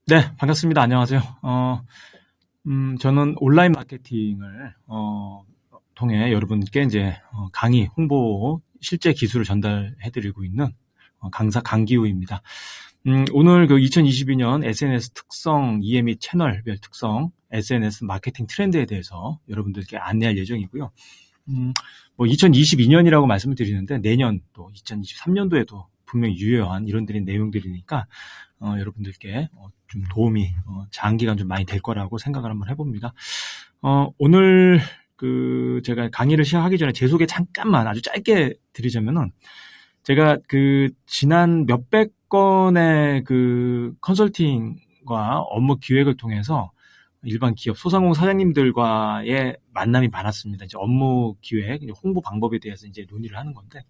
네, 반갑습니다. 안녕하세요. 저는 온라인 마케팅을, 통해 여러분께 이제, 강의, 홍보, 실제 기술을 전달해드리고 있는, 강사 강기우입니다. 오늘 그 2022년 SNS 특성, EME 채널별 특성, SNS 마케팅 트렌드에 대해서 여러분들께 안내할 예정이고요. 뭐 2022년이라고 말씀을 드리는데 내년 또 2023년도에도 분명히 유효한 이런들이 내용들이니까 여러분들께 좀 도움이 장기간 좀 많이 될 거라고 생각을 한번 해봅니다. 오늘 그 제가 강의를 시작하기 전에 제 소개 잠깐만 아주 짧게 드리자면은 제가 그 지난 몇백 건의 그 컨설팅과 업무 기획을 통해서 일반 기업 소상공 사장님들과의 만남이 많았습니다. 이제 업무 기획, 홍보 방법에 대해서 이제 논의를 하는 건데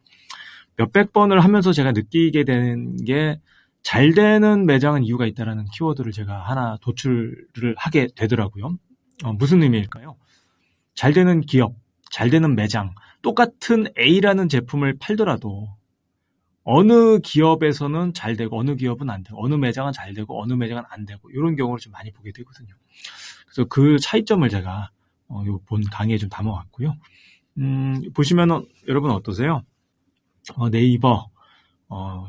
몇백 번을 하면서 제가 느끼게 되는 게 잘 되는 매장은 이유가 있다라는 키워드를 제가 하나 도출을 하게 되더라고요. 무슨 의미일까요? 잘 되는 기업, 잘 되는 매장, 똑같은 A라는 제품을 팔더라도 어느 기업에서는 잘 되고 어느 기업은 안 되고 어느 매장은 잘 되고 어느 매장은 안 되고 이런 경우를 좀 많이 보게 되거든요. 그래서 그 차이점을 제가 요 본 강의에 좀 담아왔고요. 보시면은 여러분 어떠세요? 네이버,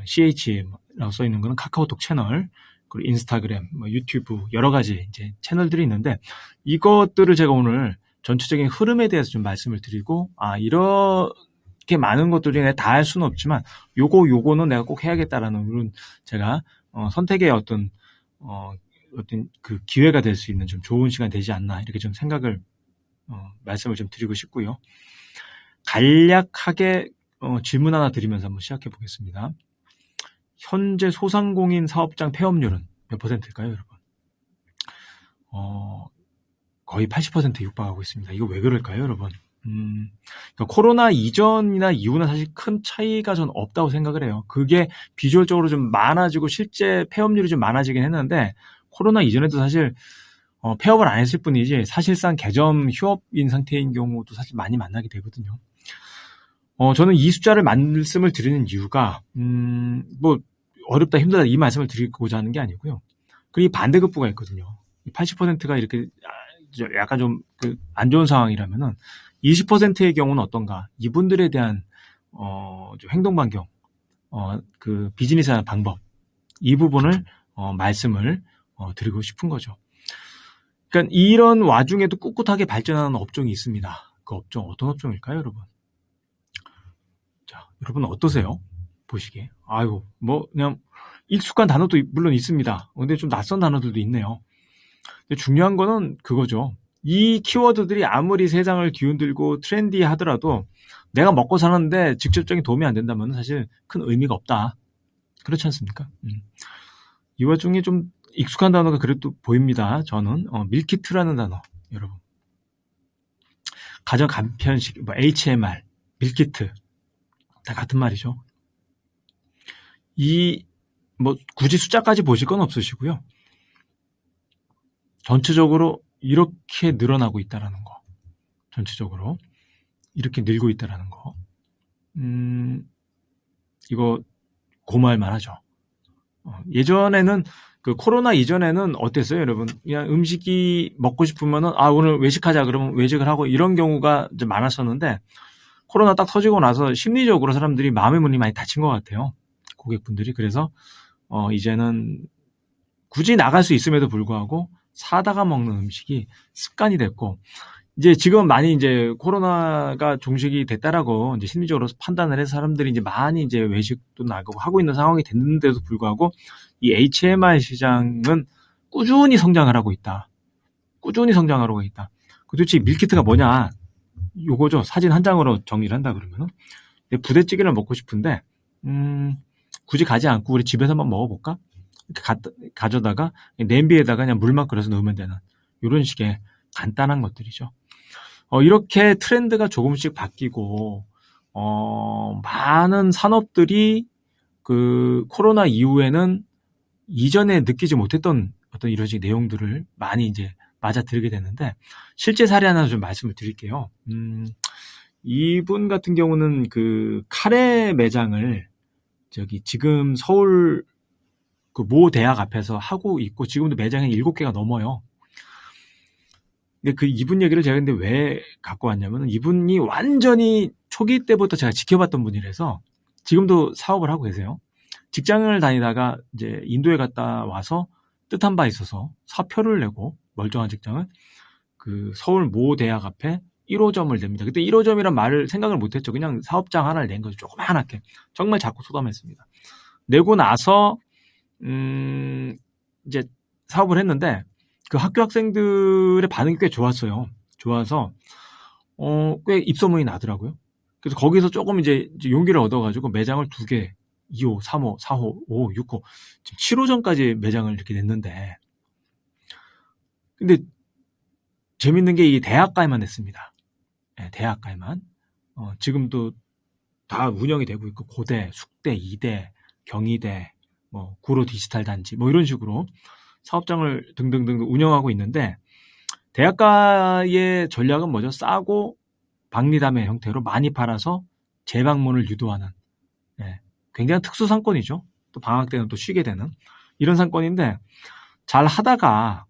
CH라고 써 있는 거는 카카오톡 채널, 그리고 인스타그램, 유튜브 여러 가지 이제 채널들이 있는데 이것들을 제가 오늘 전체적인 흐름에 대해서 좀 말씀을 드리고 이렇게 많은 것들 중에 다 할 수는 없지만 요거는 내가 꼭 해야겠다라는 그런 제가 선택의 어떤 그 기회가 될 수 있는 좀 좋은 시간 되지 않나 이렇게 좀 생각을 말씀을 좀 드리고 싶고요. 간략하게 질문 하나 드리면서 한번 시작해 보겠습니다. 현재 소상공인 사업장 폐업률은 몇 퍼센트일까요, 여러분? 거의 80% 육박하고 있습니다. 이거 왜 그럴까요, 여러분? 그러니까 코로나 이전이나 이후는 사실 큰 차이가 전 없다고 생각을 해요. 그게 비주얼적으로 좀 많아지고 실제 폐업률이 좀 많아지긴 했는데 코로나 이전에도 사실 폐업을 안 했을 뿐이지 사실상 개점 휴업인 상태인 경우도 사실 많이 만나게 되거든요. 저는 이 숫자를 말씀을 드리는 이유가 뭐 어렵다 힘들다 이 말씀을 드리고자 하는 게 아니고요. 그리고 반대급부가 있거든요. 80%가 이렇게 약간 좀 안 좋은 상황이라면은 20%의 경우는 어떤가? 이분들에 대한 좀 행동 반경, 그 비즈니스하는 방법 이 부분을 말씀을 드리고 싶은 거죠. 그러니까 이런 와중에도 꿋꿋하게 발전하는 업종이 있습니다. 그 업종 어떤 업종일까요, 여러분? 자, 여러분 어떠세요? 보시기에. 아이고, 뭐 그냥 익숙한 단어도 물론 있습니다. 근데 좀 낯선 단어들도 있네요. 근데 중요한 거는 그거죠. 이 키워드들이 아무리 세상을 뒤흔들고 트렌디하더라도 내가 먹고 사는데 직접적인 도움이 안 된다면 사실 큰 의미가 없다. 그렇지 않습니까? 이 와중에 좀 익숙한 단어가 그래도 보입니다. 저는 밀키트라는 단어, 여러분. 가정 간편식, HMR, 밀키트 다 같은 말이죠. 뭐 굳이 숫자까지 보실 건 없으시고요. 전체적으로 이렇게 늘어나고 있다라는 거. 전체적으로 이렇게 늘고 있다라는 거. 이거 고마울만 하죠. 예전에는 그 코로나 이전에는 어땠어요, 여러분? 그냥 음식이 먹고 싶으면은 오늘 외식하자 그러면 외식을 하고 이런 경우가 좀 많았었는데 코로나 딱 터지고 나서 심리적으로 사람들이 마음의 문이 많이 닫힌 것 같아요. 고객분들이. 그래서 이제는 굳이 나갈 수 있음에도 불구하고 사다가 먹는 음식이 습관이 됐고 이제 지금 많이 이제 코로나가 종식이 됐다라고 이제 심리적으로 판단을 해서 사람들이 이제 많이 이제 외식도 나가고 하고 있는 상황이 됐는데도 불구하고 이 HMI 시장은 꾸준히 성장을 하고 있다. 꾸준히 성장하고 있다. 도대체 밀키트가 뭐냐? 요거죠. 사진 한 장으로 정리를 한다 그러면은 부대찌개를 먹고 싶은데 굳이 가지 않고 우리 집에서 한번 먹어볼까? 이렇게 가져다가 냄비에다가 그냥 물만 끓여서 넣으면 되는 이런 식의 간단한 것들이죠. 이렇게 트렌드가 조금씩 바뀌고 많은 산업들이 그 코로나 이후에는 이전에 느끼지 못했던 어떤 이런 식 내용들을 많이 이제 맞아들게 되는데 실제 사례 하나 좀 말씀을 드릴게요. 이분 같은 경우는 그 카레 매장을 저기 지금 서울 그 모 대학 앞에서 하고 있고 지금도 매장이 7개가 넘어요. 근데 그 이분 얘기를 제가 근데 왜 갖고 왔냐면 이분이 완전히 초기 때부터 제가 지켜봤던 분이라서 지금도 사업을 하고 계세요. 직장을 다니다가 이제 인도에 갔다 와서 뜻한 바 있어서 사표를 내고 멀쩡한 직장을 그 서울 모 대학 앞에 1호점을 냅니다. 그때 1호점이란 말을 생각을 못했죠. 그냥 사업장 하나를 낸 거죠. 조그만하게. 정말 작고 소담했습니다. 내고 나서 이제 사업을 했는데 그 학교 학생들의 반응이 꽤 좋았어요. 좋아서 꽤 입소문이 나더라고요. 그래서 거기서 조금 이제 용기를 얻어가지고 매장을 2개, 2호, 3호, 4호, 5호, 6호, 지금 7호점까지 매장을 이렇게 냈는데, 근데 재밌는 게 이 대학가에만 냈습니다. 네, 대학가에만. 지금도 다 운영이 되고 있고, 고대, 숙대, 이대, 경희대, 뭐 구로 디지털 단지, 뭐 이런 식으로 사업장을 등등등 운영하고 있는데, 대학가의 전략은 뭐죠? 싸고 박리담의 형태로 많이 팔아서 재방문을 유도하는, 예, 굉장히 특수 상권이죠. 또 방학 때는 또 쉬게 되는 이런 상권인데, 잘 하다가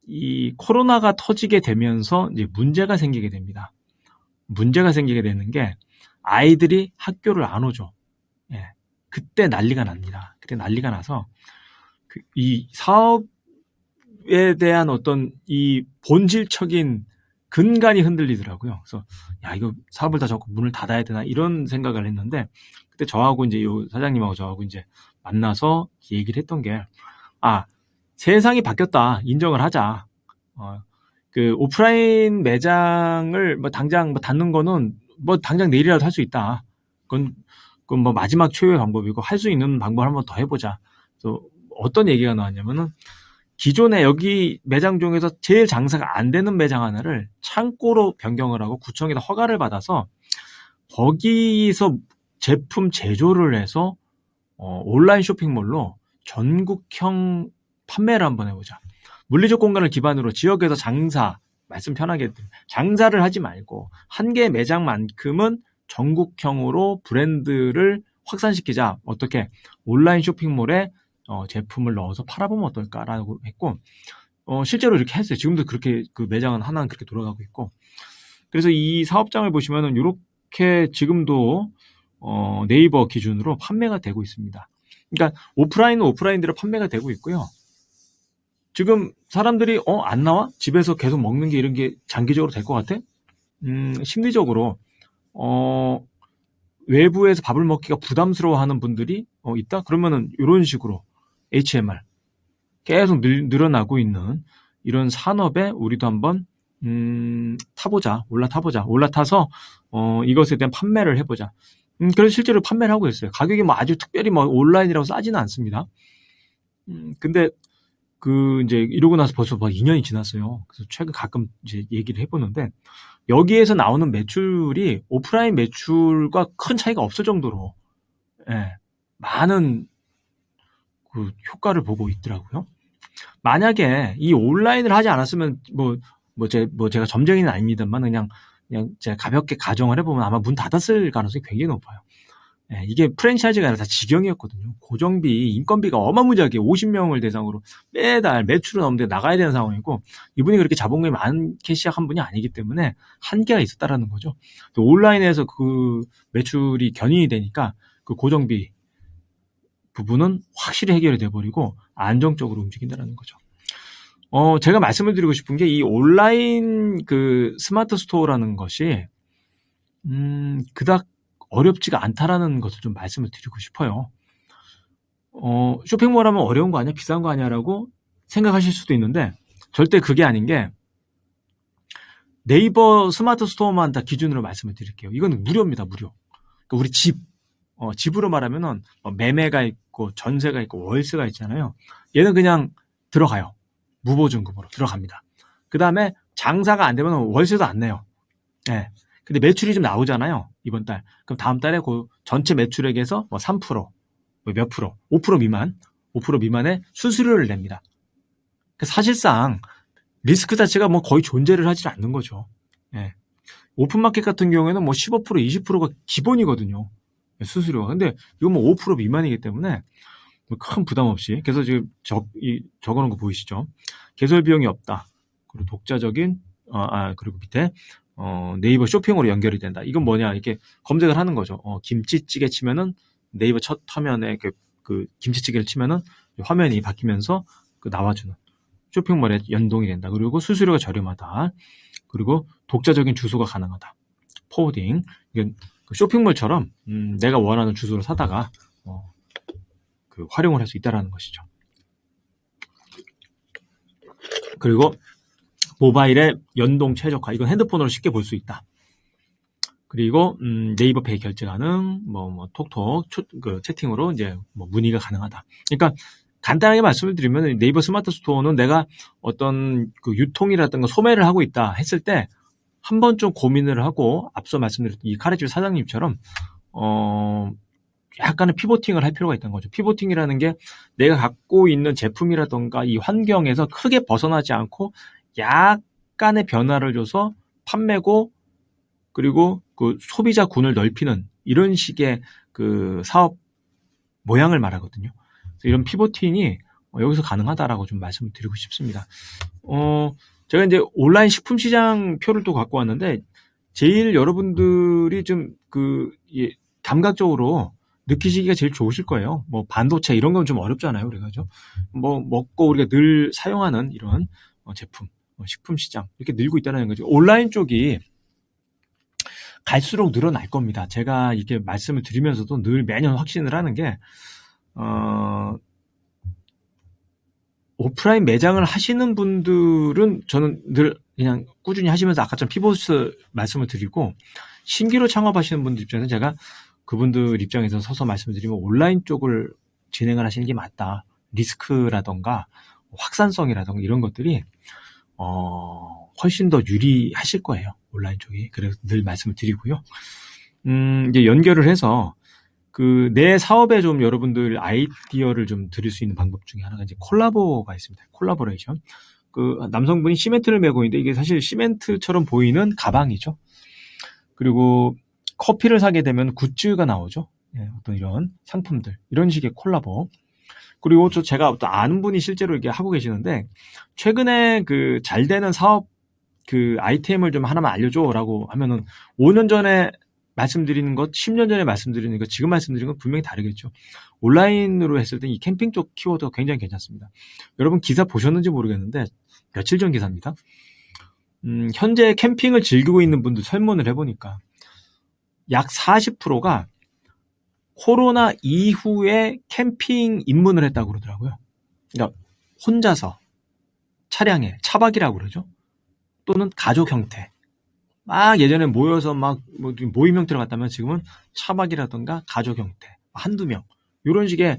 이 코로나가 터지게 되면서 이제 문제가 생기게 됩니다. 문제가 생기게 되는 게 아이들이 학교를 안 오죠. 예, 그때 난리가 납니다. 그때 난리가 나서 이 사업에 대한 어떤 이 본질적인 근간이 흔들리더라고요. 그래서 야, 이거 사업을 다 접고 문을 닫아야 되나 이런 생각을 했는데, 그때 저하고 이제 요 사장님하고 저하고 이제 만나서 얘기를 했던 게, 세상이 바뀌었다, 인정을 하자. 그 오프라인 매장을 뭐 당장 뭐 닫는 거는 뭐 당장 내일이라도 할 수 있다. 그건 뭐 마지막 최후의 방법이고 할 수 있는 방법 한번 더 해보자. 그래서 어떤 얘기가 나왔냐면은, 기존에 여기 매장 중에서 제일 장사가 안 되는 매장 하나를 창고로 변경을 하고 구청에다 허가를 받아서 거기서 제품 제조를 해서 온라인 쇼핑몰로 전국형 판매를 한번 해보자. 물리적 공간을 기반으로 지역에서 말씀 편하게 장사를 하지 말고 한 개의 매장만큼은 전국형으로 브랜드를 확산시키자. 어떻게? 온라인 쇼핑몰에 제품을 넣어서 팔아보면 어떨까라고 했고, 실제로 이렇게 했어요. 지금도 그렇게 그 매장은 하나는 그렇게 돌아가고 있고, 그래서 이 사업장을 보시면은 이렇게 지금도 네이버 기준으로 판매가 되고 있습니다. 그러니까 오프라인은 오프라인대로 판매가 되고 있고요. 지금 사람들이 안 나와? 집에서 계속 먹는 게 이런 게 장기적으로 될 것 같아? 심리적으로 외부에서 밥을 먹기가 부담스러워하는 분들이 있다? 그러면은 이런 식으로 HMR 계속 늘어나고 있는 이런 산업에 우리도 한번 올라타서 이것에 대한 판매를 해보자. 그래서 실제로 판매를 하고 있어요. 가격이 뭐 아주 특별히 뭐 온라인이라고 싸지는 않습니다. 근데 이제 이러고 나서 벌써 2년이 지났어요. 그래서 최근 가끔 이제 얘기를 해보는데, 여기에서 나오는 매출이 오프라인 매출과 큰 차이가 없을 정도로, 예, 많은 그 효과를 보고 있더라고요. 만약에 이 온라인을 하지 않았으면 제가 점쟁이는 아닙니다만 그냥 제가 가볍게 가정을 해보면 아마 문 닫았을 가능성이 굉장히 높아요. 예, 이게 프랜차이즈가 아니라 다 직영이었거든요. 고정비, 인건비가 어마무지하게 50명을 대상으로 매달 매출은 없는데 나가야 되는 상황이고, 이분이 그렇게 자본금이 많게 시작한 분이 아니기 때문에 한계가 있었다라는 거죠. 또 온라인에서 그 매출이 견인이 되니까 그 고정비 부분은 확실히 해결이 돼버리고 안정적으로 움직인다는 거죠. 제가 말씀을 드리고 싶은 게 이 온라인 그 스마트 스토어라는 것이 그닥 어렵지가 않다라는 것을 좀 말씀을 드리고 싶어요. 쇼핑몰 하면 어려운 거 아니야? 비싼 거 아니야? 라고 생각하실 수도 있는데, 절대 그게 아닌 게, 네이버 스마트 스토어만 다 기준으로 말씀을 드릴게요. 이건 무료입니다, 무료. 그러니까 우리 집으로 말하면은 매매가 있고 전세가 있고 월세가 있잖아요. 얘는 그냥 들어가요. 무보증금으로 들어갑니다. 그 다음에 장사가 안 되면 월세도 안 내요. 네. 근데 매출이 좀 나오잖아요, 이번 달. 그럼 다음 달에 그 전체 매출액에서 뭐 3%, 뭐 몇 프로, 5% 미만의 수수료를 냅니다. 그러니까 사실상 리스크 자체가 뭐 거의 존재를 하지 않는 거죠. 예. 오픈마켓 같은 경우에는 뭐 15%, 20%가 기본이거든요, 수수료가. 근데 이건 뭐 5% 미만이기 때문에 큰 부담 없이. 그래서 지금 적어놓은 거 보이시죠? 개설 비용이 없다. 그리고 독자적인, 그리고 밑에, 네이버 쇼핑으로 연결이 된다. 이건 뭐냐, 이렇게 검색을 하는 거죠. 김치찌개 치면은 네이버 첫 화면에 그 김치찌개를 치면은 화면이 바뀌면서 나와주는 쇼핑몰에 연동이 된다. 그리고 수수료가 저렴하다. 그리고 독자적인 주소가 가능하다. 포워딩. 이건 쇼핑몰처럼 내가 원하는 주소를 사다가 활용을 할 수 있다라는 것이죠. 그리고 모바일의 연동 최적화. 이건 핸드폰으로 쉽게 볼 수 있다. 그리고 네이버 페이 결제 가능, 톡톡 채팅으로 이제 문의가 가능하다. 그러니까 간단하게 말씀을 드리면 네이버 스마트 스토어는 내가 어떤 유통이라든가 소매를 하고 있다 했을 때 한 번 좀 고민을 하고 앞서 말씀드렸던 이 카레집 사장님처럼 약간의 피보팅을 할 필요가 있다는 거죠. 피보팅이라는 게 내가 갖고 있는 제품이라든가 이 환경에서 크게 벗어나지 않고 약간의 변화를 줘서 판매고 그리고 소비자 군을 넓히는 이런 식의 사업 모양을 말하거든요. 그래서 이런 피보팅이 여기서 가능하다라고 좀 말씀을 드리고 싶습니다. 제가 이제 온라인 식품 시장 표를 또 갖고 왔는데 제일 여러분들이 좀 감각적으로 느끼시기가 제일 좋으실 거예요. 반도체 이런 건 좀 어렵잖아요. 그래가지고 먹고 우리가 늘 사용하는 이런 제품, 식품 시장 이렇게 늘고 있다는 거죠. 온라인 쪽이 갈수록 늘어날 겁니다. 제가 이렇게 말씀을 드리면서도 늘 매년 확신을 하는 게 오프라인 매장을 하시는 분들은 저는 늘 그냥 꾸준히 하시면서 아까처럼 피보스 말씀을 드리고 신규로 창업하시는 분들 입장에서 제가 그분들 입장에서 서서 말씀드리면 온라인 쪽을 진행을 하시는 게 맞다. 리스크라던가 확산성이라던가 이런 것들이 훨씬 더 유리하실 거예요. 온라인 쪽이. 그래서 늘 말씀을 드리고요. 이제 연결을 해서 내 사업에 좀 여러분들 아이디어를 좀 드릴 수 있는 방법 중에 하나가 이제 콜라보가 있습니다. 콜라보레이션. 남성분이 시멘트를 메고 있는데 이게 사실 시멘트처럼 보이는 가방이죠. 그리고 커피를 사게 되면 굿즈가 나오죠. 예, 어떤 이런 상품들. 이런 식의 콜라보. 그리고 제가 또 아는 분이 실제로 이게 하고 계시는데 최근에 잘 되는 사업 아이템을 좀 하나만 알려줘라고 하면은 5년 전에 말씀드리는 것, 10년 전에 말씀드리는 것, 지금 말씀드리는 건 분명히 다르겠죠. 온라인으로 했을 때 이 캠핑 쪽 키워드가 굉장히 괜찮습니다. 여러분 기사 보셨는지 모르겠는데 며칠 전 기사입니다. 현재 캠핑을 즐기고 있는 분들 설문을 해보니까 약 40%가 코로나 이후에 캠핑 입문을 했다고 그러더라고요. 그러니까 혼자서 차량에 차박이라고 그러죠. 또는 가족 형태. 예전에 모여서 모임 형태로 갔다면 지금은 차박이라든가 가족 형태. 한두 명. 이런 식의,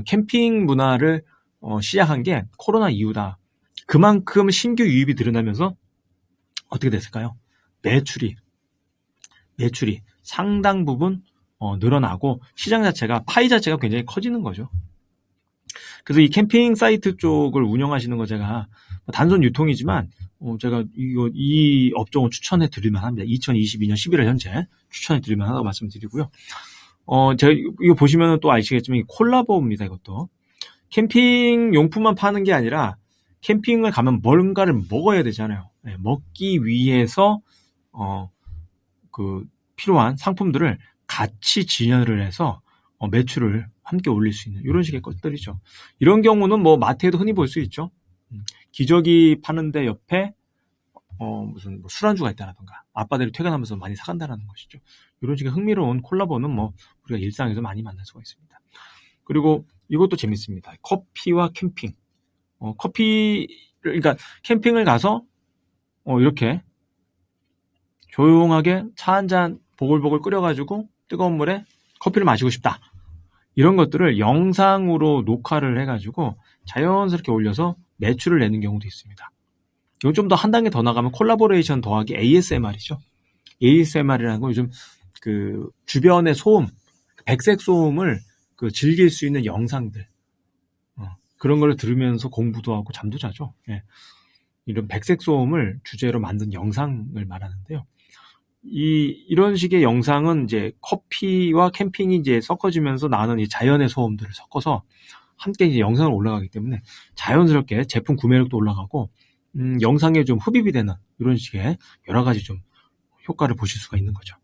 캠핑 문화를, 시작한 게 코로나 이후다. 그만큼 신규 유입이 늘어나면서 어떻게 됐을까요? 매출이 상당 부분, 늘어나고 시장 자체가, 파이 자체가 굉장히 커지는 거죠. 그래서 이 캠핑 사이트 쪽을 운영하시는 거 제가 단순 유통이지만 제가 이 업종을 추천해 드릴만 합니다. 2022년 11월 현재 추천해 드릴만 하다고 말씀드리고요. 제가 이거 보시면 또 아시겠지만 이 콜라보입니다. 이것도 캠핑 용품만 파는 게 아니라 캠핑을 가면 뭔가를 먹어야 되잖아요. 네, 먹기 위해서 필요한 상품들을 같이 진열을 해서 매출을 함께 올릴 수 있는 이런 식의 것들이죠. 이런 경우는 마트에도 흔히 볼 수 있죠. 기저귀 파는데 옆에 무슨 술안주가 있다라던가 아빠들이 퇴근하면서 많이 사간다라는 것이죠. 이런 식의 흥미로운 콜라보는 우리가 일상에서 많이 만날 수가 있습니다. 그리고 이것도 재밌습니다. 커피와 캠핑. 그러니까 캠핑을 가서 이렇게 조용하게 차 한 잔 보글보글 끓여가지고 뜨거운 물에 커피를 마시고 싶다. 이런 것들을 영상으로 녹화를 해가지고 자연스럽게 올려서 매출을 내는 경우도 있습니다. 이건 좀 더 한 단계 더 나가면 콜라보레이션 더하기 ASMR이죠. ASMR이라는 건 요즘 주변의 소음, 백색 소음을 즐길 수 있는 영상들. 그런 걸 들으면서 공부도 하고 잠도 자죠. 예. 이런 백색 소음을 주제로 만든 영상을 말하는데요. 이런 식의 영상은 이제 커피와 캠핑이 이제 섞어지면서 나는 이 자연의 소음들을 섞어서 함께 이제 영상을 올라가기 때문에 자연스럽게 제품 구매력도 올라가고, 영상에 좀 흡입이 되는 이런 식의 여러 가지 좀 효과를 보실 수가 있는 거죠.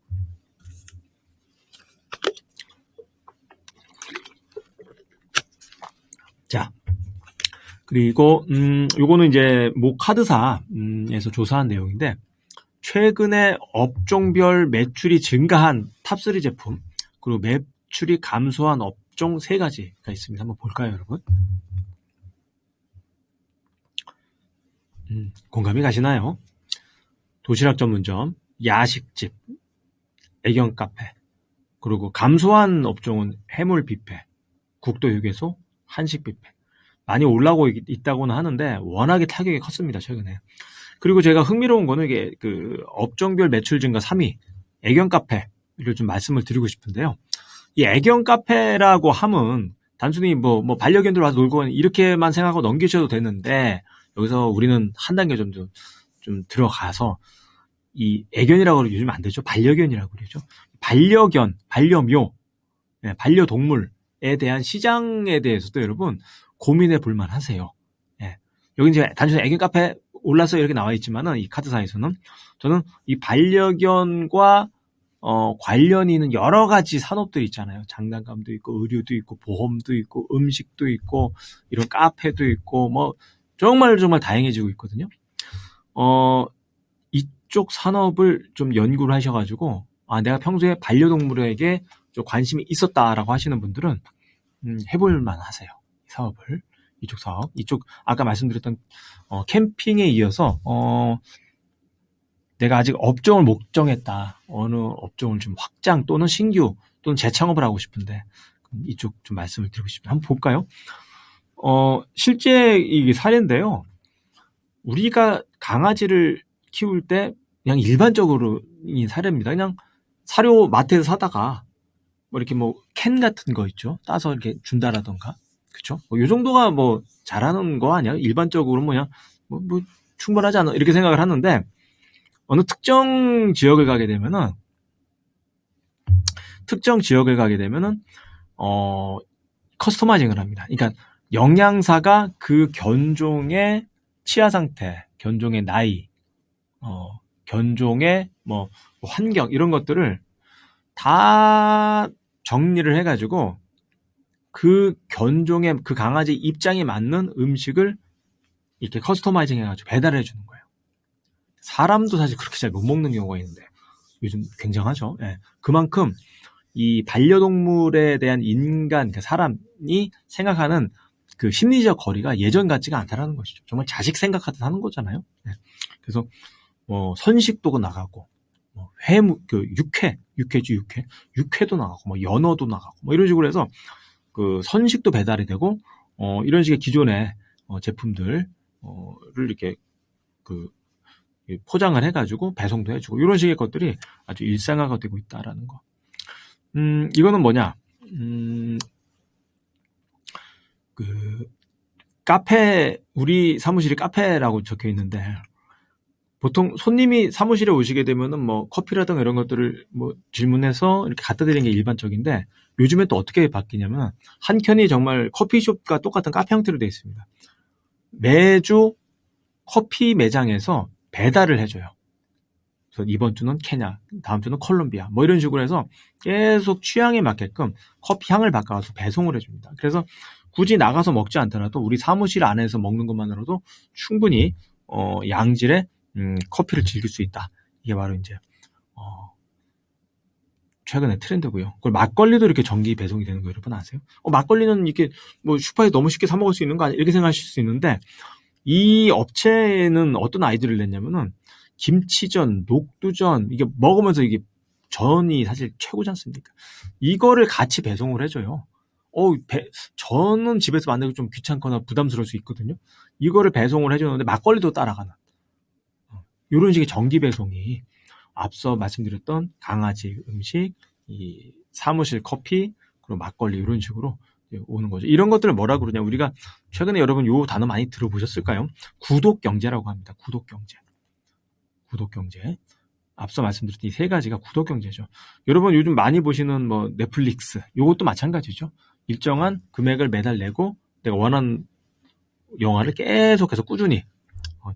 자, 그리고 요거는 이제 모 카드사에서 조사한 내용인데, 최근에 업종별 매출이 증가한 탑3 제품, 그리고 매출이 감소한 업종 3가지가 있습니다. 한번 볼까요, 여러분? 공감이 가시나요? 도시락 전문점, 야식집, 애견 카페, 그리고 감소한 업종은 해물 뷔페, 국도 휴게소, 한식 뷔페. 많이 올라오고 있다고는 하는데 워낙에 타격이 컸습니다, 최근에. 그리고 제가 흥미로운 거는 이게 그 업종별 매출 증가 3위, 애견 카페를 좀 말씀을 드리고 싶은데요. 이 애견 카페라고 함은 단순히 뭐 반려견들 와서 놀고 이렇게만 생각하고 넘기셔도 되는데, 여기서 우리는 한 단계 좀 들어가서 이 애견이라고 요즘 안 되죠. 반려견이라고 그러죠. 반려견, 반려묘, 반려동물에 대한 시장에 대해서도 여러분 고민해 볼 만하세요. 예. 여기 이제 단순히 애견 카페 올라서 이렇게 나와 있지만은 이 카드사에서는 저는 이 반려견과 관련이 있는 여러 가지 산업들이 있잖아요. 장난감도 있고, 의류도 있고, 보험도 있고, 음식도 있고, 이런 카페도 있고, 뭐, 정말 다양해지고 있거든요. 이쪽 산업을 좀 연구를 하셔가지고, 내가 평소에 반려동물에게 좀 관심이 있었다라고 하시는 분들은, 해볼만 하세요. 사업을. 이쪽 사업. 이쪽, 아까 말씀드렸던, 캠핑에 이어서, 내가 아직 업종을 못 정했다. 어느 업종을 좀 확장 또는 신규 또는 재창업을 하고 싶은데 이쪽 좀 말씀을 드리고 싶습니다. 한번 볼까요? 실제 이게 사례인데요. 우리가 강아지를 키울 때 그냥 일반적으로인 사례입니다. 그냥 사료 마트에서 사다가 뭐 이렇게 뭐 캔 같은 거 있죠. 따서 이렇게 준다라던가. 그쵸? 이 정도가 뭐 잘하는 거 아니야? 일반적으로 그냥 뭐 충분하지 않아? 이렇게 생각을 하는데, 어느 특정 지역을 가게 되면은 커스터마이징을 합니다. 그러니까 영양사가 그 견종의 치아 상태, 견종의 나이, 견종의 뭐 환경 이런 것들을 다 정리를 해가지고 그 견종의 그 강아지 입장에 맞는 음식을 이렇게 커스터마이징 해가지고 배달해 주는 거예요. 사람도 사실 그렇게 잘 못 먹는 경우가 있는데 요즘 굉장하죠. 예. 그만큼 이 반려동물에 대한 인간, 그러니까 사람이 생각하는 그 심리적 거리가 예전 같지가 않다라는 것이죠. 정말 자식 생각하듯 하는 거잖아요. 예. 그래서 선식도 나가고, 그 육회도 나가고, 뭐 연어도 나가고, 뭐 이런 식으로 해서 그 선식도 배달이 되고, 이런 식의 기존의 제품들을 이렇게 그 포장을 해가지고 배송도 해주고 이런 식의 것들이 아주 일상화가 되고 있다라는 거. 이거는 뭐냐? 그 카페, 우리 사무실이 카페라고 적혀 있는데 보통 손님이 사무실에 오시게 되면은 뭐 커피라든가 이런 것들을 뭐 질문해서 이렇게 갖다 드리는 게 일반적인데, 요즘에 또 어떻게 바뀌냐면 한켠이 정말 커피숍과 똑같은 카페 형태로 되어 있습니다. 매주 커피 매장에서 배달을 해줘요. 그래서 이번 주는 케냐, 다음 주는 콜롬비아, 뭐 이런 식으로 해서 계속 취향에 맞게끔 커피 향을 바꿔서 배송을 해줍니다. 그래서 굳이 나가서 먹지 않더라도 우리 사무실 안에서 먹는 것만으로도 충분히 양질의 커피를 즐길 수 있다. 이게 바로 이제 최근의 트렌드고요. 그리고 막걸리도 이렇게 정기 배송이 되는 거 여러분 아세요? 막걸리는 이렇게 뭐 슈퍼에 너무 쉽게 사 먹을 수 있는 거 아니야? 이렇게 생각하실 수 있는데, 이 업체는 어떤 아이디어를 냈냐면은 김치전, 녹두전, 이게 먹으면서 이게 전이 사실 최고지 않습니까? 이거를 같이 배송을 해줘요. 전은 집에서 만들기 좀 귀찮거나 부담스러울 수 있거든요. 이거를 배송을 해주는데 막걸리도 따라가는 이런 식의 정기 배송이 앞서 말씀드렸던 강아지 음식, 이 사무실 커피, 그리고 막걸리 이런 식으로 오는 거죠. 이런 것들을 뭐라 그러냐? 우리가 최근에 여러분 요 단어 많이 들어보셨을까요? 구독 경제라고 합니다. 구독 경제. 앞서 말씀드렸던 이 세 가지가 구독 경제죠. 여러분 요즘 많이 보시는 뭐 넷플릭스, 요것도 마찬가지죠. 일정한 금액을 매달 내고 내가 원하는 영화를 계속해서 꾸준히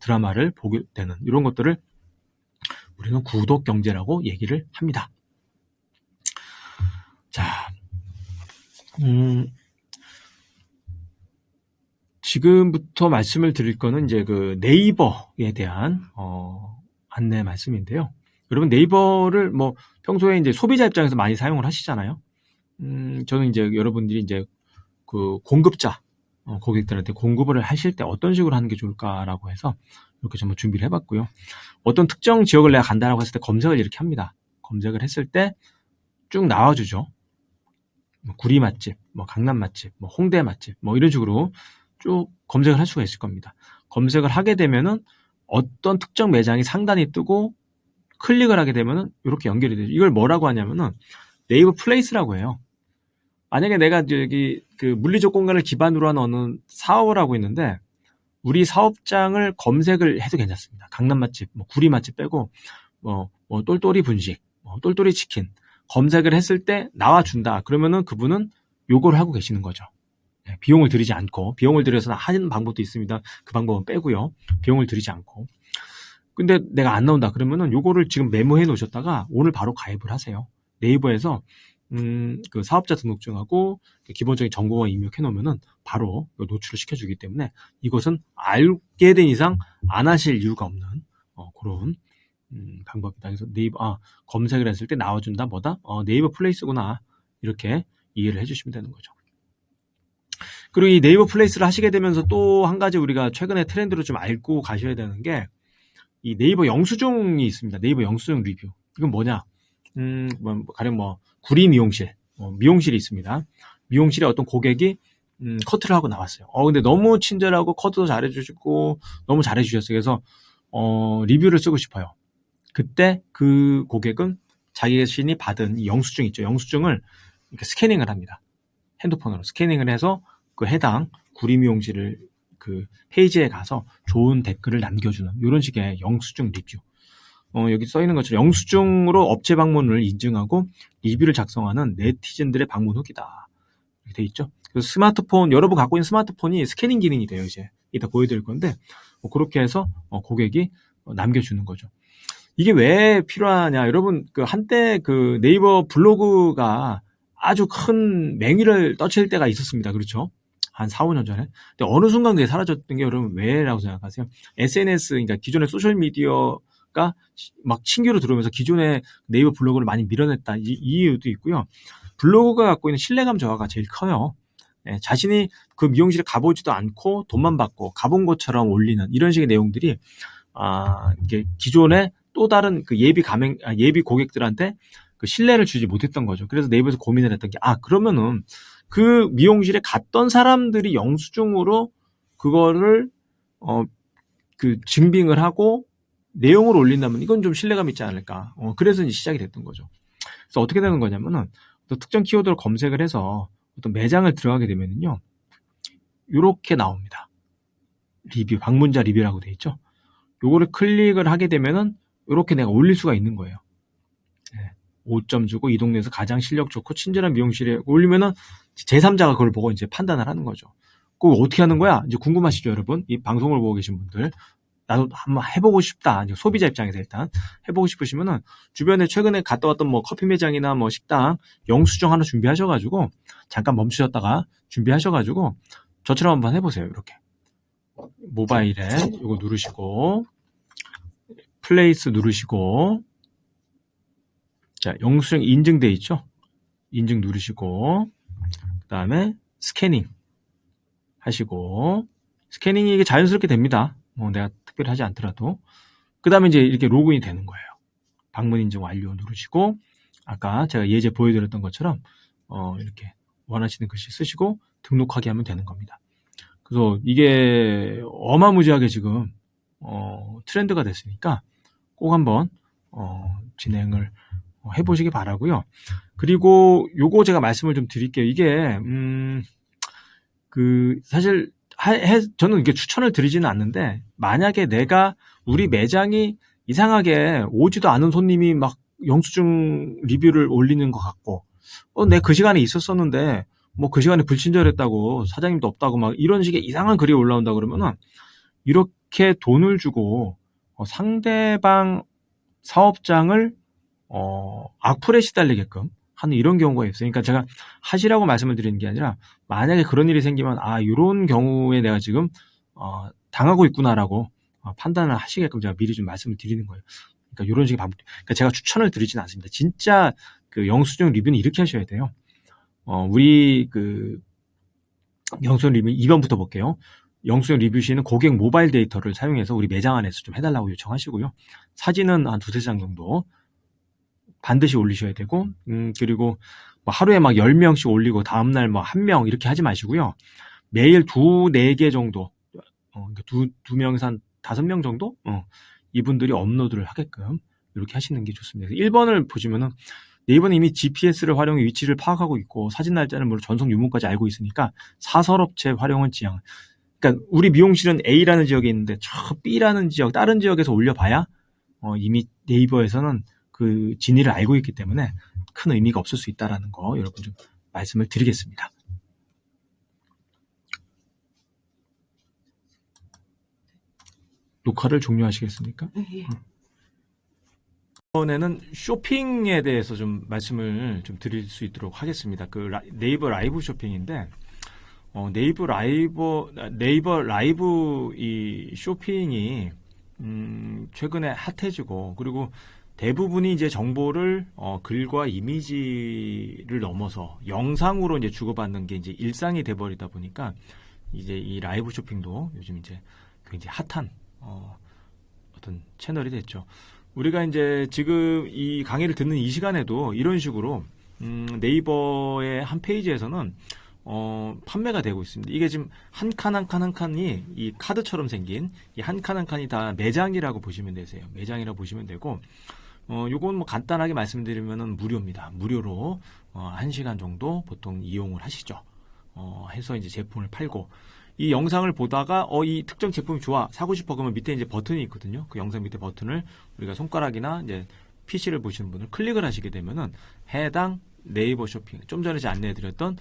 드라마를 보게 되는 이런 것들을 우리는 구독 경제라고 얘기를 합니다. 자, 지금부터 말씀을 드릴 거는 이제 그 네이버에 대한 안내 말씀인데요. 여러분 네이버를 뭐 평소에 이제 소비자 입장에서 많이 사용을 하시잖아요. 저는 이제 여러분들이 이제 그 공급자 고객들한테 공급을 하실 때 어떤 식으로 하는 게 좋을까라고 해서 이렇게 좀 준비를 해봤고요. 어떤 특정 지역을 내가 간다라고 했을 때 검색을 이렇게 합니다. 검색을 했을 때 쭉 나와주죠. 뭐 구리 맛집, 뭐 강남 맛집, 뭐 홍대 맛집, 뭐 이런 식으로 쭉 검색을 할 수가 있을 겁니다. 검색을 하게 되면은 어떤 특정 매장이 상단이 뜨고 클릭을 하게 되면은 이렇게 연결이 되죠. 이걸 뭐라고 하냐면은 네이버 플레이스라고 해요. 만약에 내가 여기 그 물리적 공간을 기반으로 한 어느 사업을 하고 있는데 우리 사업장을 검색을 해도 괜찮습니다. 강남 맛집, 뭐 구리 맛집 빼고 뭐 똘똘이 분식, 똘똘이 치킨 검색을 했을 때 나와준다. 그러면은 그분은 요걸 하고 계시는 거죠. 비용을 들이지 않고, 비용을 들여서 하는 방법도 있습니다. 그 방법은 빼고요. 비용을 들이지 않고. 근데 내가 안 나온다. 그러면은 요거를 지금 메모해 놓으셨다가 오늘 바로 가입을 하세요. 네이버에서 그 사업자 등록증하고 기본적인 정보만 입력해 놓으면은 바로 노출을 시켜주기 때문에 이것은 알게 된 이상 안 하실 이유가 없는 그런 방법이다. 그래서 네이버 검색을 했을 때 나와준다 뭐다? 네이버 플레이스구나 이렇게 이해를 해주시면 되는 거죠. 그리고 이 네이버 플레이스를 하시게 되면서 또 한 가지 우리가 최근에 트렌드로 좀 알고 가셔야 되는 게 이 네이버 영수증이 있습니다. 네이버 영수증 리뷰. 이건 뭐냐? 가령 구리 미용실, 미용실이 있습니다. 미용실에 어떤 고객이 커트를 하고 나왔어요. 근데 너무 친절하고 커트도 잘해주시고 너무 잘해주셨어요. 그래서 리뷰를 쓰고 싶어요. 그때 그 고객은 자기 자신이 받은 이 영수증 있죠. 영수증을 이렇게 스캐닝을 합니다. 핸드폰으로 스캐닝을 해서 그 해당 구리 미용실을 그 페이지에 가서 좋은 댓글을 남겨주는 이런 식의 영수증 리뷰. 여기 써 있는 것처럼 영수증으로 업체 방문을 인증하고 리뷰를 작성하는 네티즌들의 방문 후기다. 이렇게 돼 있죠. 그래서 스마트폰, 여러분 갖고 있는 스마트폰이 스캐닝 기능이 돼요. 이제 이따 보여드릴 건데 그렇게 해서 고객이 남겨주는 거죠. 이게 왜 필요하냐? 여러분 그 한때 그 네이버 블로그가 아주 큰 맹위를 떠칠 때가 있었습니다. 그렇죠? 한 4, 5년 전에. 근데 어느 순간 그게 사라졌던 게 여러분 왜라고 생각하세요? SNS, 그러니까 기존의 소셜미디어가 막 신규로 들어오면서 기존의 네이버 블로그를 많이 밀어냈다. 이 이유도 있고요. 블로그가 갖고 있는 신뢰감 저하가 제일 커요. 자신이 그 미용실에 가보지도 않고 돈만 받고 가본 것처럼 올리는 이런 식의 내용들이 이게 기존의 또 다른 그 예비 고객들한테 그 신뢰를 주지 못했던 거죠. 그래서 네이버에서 고민을 했던 게 그러면은 그 미용실에 갔던 사람들이 영수증으로 그거를 그 증빙을 하고 내용을 올린다면 이건 좀 신뢰감 있지 않을까. 그래서 이제 시작이 됐던 거죠. 그래서 어떻게 되는 거냐면은 또 특정 키워드를 검색을 해서 어떤 매장을 들어가게 되면은요, 요렇게 나옵니다. 리뷰, 방문자 리뷰라고 돼 있죠. 요거를 클릭을 하게 되면은 요렇게 내가 올릴 수가 있는 거예요. 5점 주고 이 동네에서 가장 실력 좋고 친절한 미용실에 올리면은 제3자가 그걸 보고 이제 판단을 하는 거죠. 그거 어떻게 하는 거야? 이제 궁금하시죠, 여러분? 이 방송을 보고 계신 분들. 나도 한번 해보고 싶다. 소비자 입장에서 일단 해보고 싶으시면은 주변에 최근에 갔다 왔던 커피 매장이나 식당 영수증 하나 준비하셔가지고 잠깐 멈추셨다가 준비하셔가지고 저처럼 한번 해보세요. 이렇게 모바일에 이거 누르시고 플레이스 누르시고 자 영수증 인증돼 있죠? 인증 누르시고 그 다음에 스캐닝 하시고 스캐닝이 이게 자연스럽게 됩니다. 내가 특별히 하지 않더라도 그 다음에 이제 이렇게 로그인이 되는 거예요. 방문 인증 완료 누르시고 아까 제가 예제 보여드렸던 것처럼 이렇게 원하시는 글씨 쓰시고 등록하기 하면 되는 겁니다. 그래서 이게 어마무지하게 지금 트렌드가 됐으니까 꼭 한번 진행을 해보시기 바라고요. 그리고 요거 제가 말씀을 좀 드릴게요. 이게 사실 저는 이게 추천을 드리지는 않는데 만약에 우리 매장이 이상하게 오지도 않은 손님이 막 영수증 리뷰를 올리는 것 같고, 내 그 시간에 있었었는데, 뭐 그 시간에 불친절했다고, 사장님도 없다고 막 이런 식의 이상한 글이 올라온다 그러면은, 이렇게 돈을 주고, 상대방 사업장을, 악플에 시달리게끔 하는 이런 경우가 있어요. 그러니까 제가 하시라고 말씀을 드리는 게 아니라, 만약에 그런 일이 생기면, 이런 경우에 내가 지금, 당하고 있구나라고 판단을 하시게끔 제가 미리 좀 말씀을 드리는 거예요. 그러니까 이런 식의 방법. 그러니까 제가 추천을 드리진 않습니다. 진짜 그 영수증 리뷰는 이렇게 하셔야 돼요. 우리 그 영수증 리뷰 2번부터 볼게요. 영수증 리뷰 시에는 고객 모바일 데이터를 사용해서 우리 매장 안에서 좀 해달라고 요청하시고요. 사진은 한 두세 장 정도 반드시 올리셔야 되고, 그리고 뭐 하루에 막 10명씩 올리고 다음날 뭐 1명 이렇게 하지 마시고요. 매일 4개 정도, 그러니까 두 명에서 한 5명 정도? 이분들이 업로드를 하게끔 이렇게 하시는 게 좋습니다. 1번을 보시면은 네이버는 이미 GPS를 활용해 위치를 파악하고 있고 사진 날짜는 물론 전송 유무까지 알고 있으니까 사설업체 활용은 지향. 그러니까 우리 미용실은 A라는 지역에 있는데 저 B라는 지역, 다른 지역에서 올려봐야 이미 네이버에서는 그 진위를 알고 있기 때문에 큰 의미가 없을 수 있다라는 거 여러분 좀 말씀을 드리겠습니다. 녹화를 종료하시겠습니까? 예. 이번에는 쇼핑에 대해서 좀 말씀을 좀 드릴 수 있도록 하겠습니다. 그 네이버 라이브 쇼핑인데, 네이버 라이브 이 쇼핑이 최근에 핫해지고, 그리고 대부분이 이제 정보를 글과 이미지를 넘어서 영상으로 이제 주고받는 게 이제 일상이 돼버리다 보니까 이제 이 라이브 쇼핑도 요즘 이제 굉장히 핫한 어떤 채널이 됐죠. 우리가 이제 지금 이 강의를 듣는 이 시간에도 이런 식으로 네이버의 한 페이지에서는 판매가 되고 있습니다. 이게 지금 한 칸 한 칸 한 칸이 이 카드처럼 생긴 이 한 칸 한 칸이 다 매장이라고 보시면 되세요. 매장이라고 보시면 되고, 요건 뭐 간단하게 말씀드리면은 무료입니다. 무료로 1시간 정도 보통 이용을 하시죠. 해서 이제 제품을 팔고, 이 영상을 보다가 이 특정 제품이 좋아 사고 싶어 그러면 밑에 이제 버튼이 있거든요. 그 영상 밑에 버튼을 우리가 손가락이나 이제 PC를 보시는 분은 클릭을 하시게 되면은 해당 네이버 쇼핑, 좀 전에 제가 안내해드렸던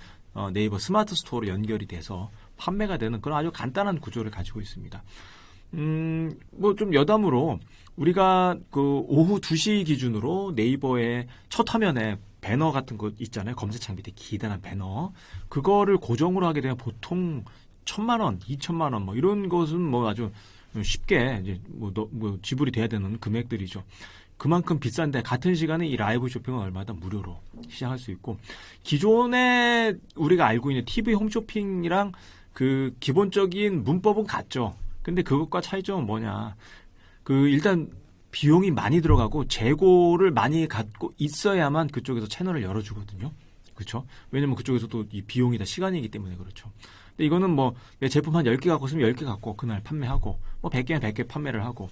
네이버 스마트 스토어로 연결이 돼서 판매가 되는 그런 아주 간단한 구조를 가지고 있습니다. 뭐 좀 여담으로 우리가 그 오후 2시 기준으로 네이버의 첫 화면에 배너 같은 거 있잖아요. 검색창 밑에 기다란 배너. 그거를 고정으로 하게 되면 보통 1,000만 원, 2,000만 원, 뭐 이런 것은 뭐 아주 쉽게 이제 뭐 지불이 돼야 되는 금액들이죠. 그만큼 비싼데 같은 시간에 이 라이브 쇼핑은 얼마나 무료로 시작할 수 있고, 기존에 우리가 알고 있는 TV 홈쇼핑이랑 그 기본적인 문법은 같죠. 근데 그것과 차이점은 뭐냐? 그 일단 비용이 많이 들어가고 재고를 많이 갖고 있어야만 그쪽에서 채널을 열어주거든요. 그렇죠? 왜냐면 그쪽에서도 이 비용이 다 시간이기 때문에 그렇죠. 근데 이거는 뭐 내 제품 한 10개 갖고 있으면 10개 갖고 그날 판매하고, 뭐 100개면 100개 판매를 하고,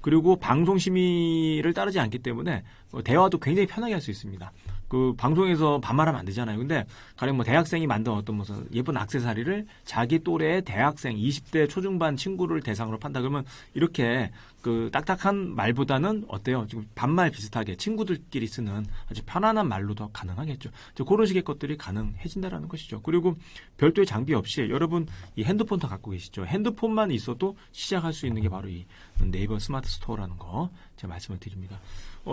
그리고 방송 심의를 따르지 않기 때문에 대화도 굉장히 편하게 할 수 있습니다. 그 방송에서 반말하면 안 되잖아요. 근데 가령 뭐 대학생이 만든 어떤 무슨 예쁜 액세서리를 자기 또래의 대학생 20대 초중반 친구를 대상으로 판다 그러면 이렇게 그 딱딱한 말보다는 어때요? 지금 반말 비슷하게 친구들끼리 쓰는 아주 편안한 말로도 가능하겠죠. 그런 식의 것들이 가능해진다라는 것이죠. 그리고 별도의 장비 없이 여러분 이 핸드폰도 갖고 계시죠. 핸드폰만 있어도 시작할 수 있는 게 바로 이 네이버 스마트 스토어라는 거 제가 말씀을 드립니다.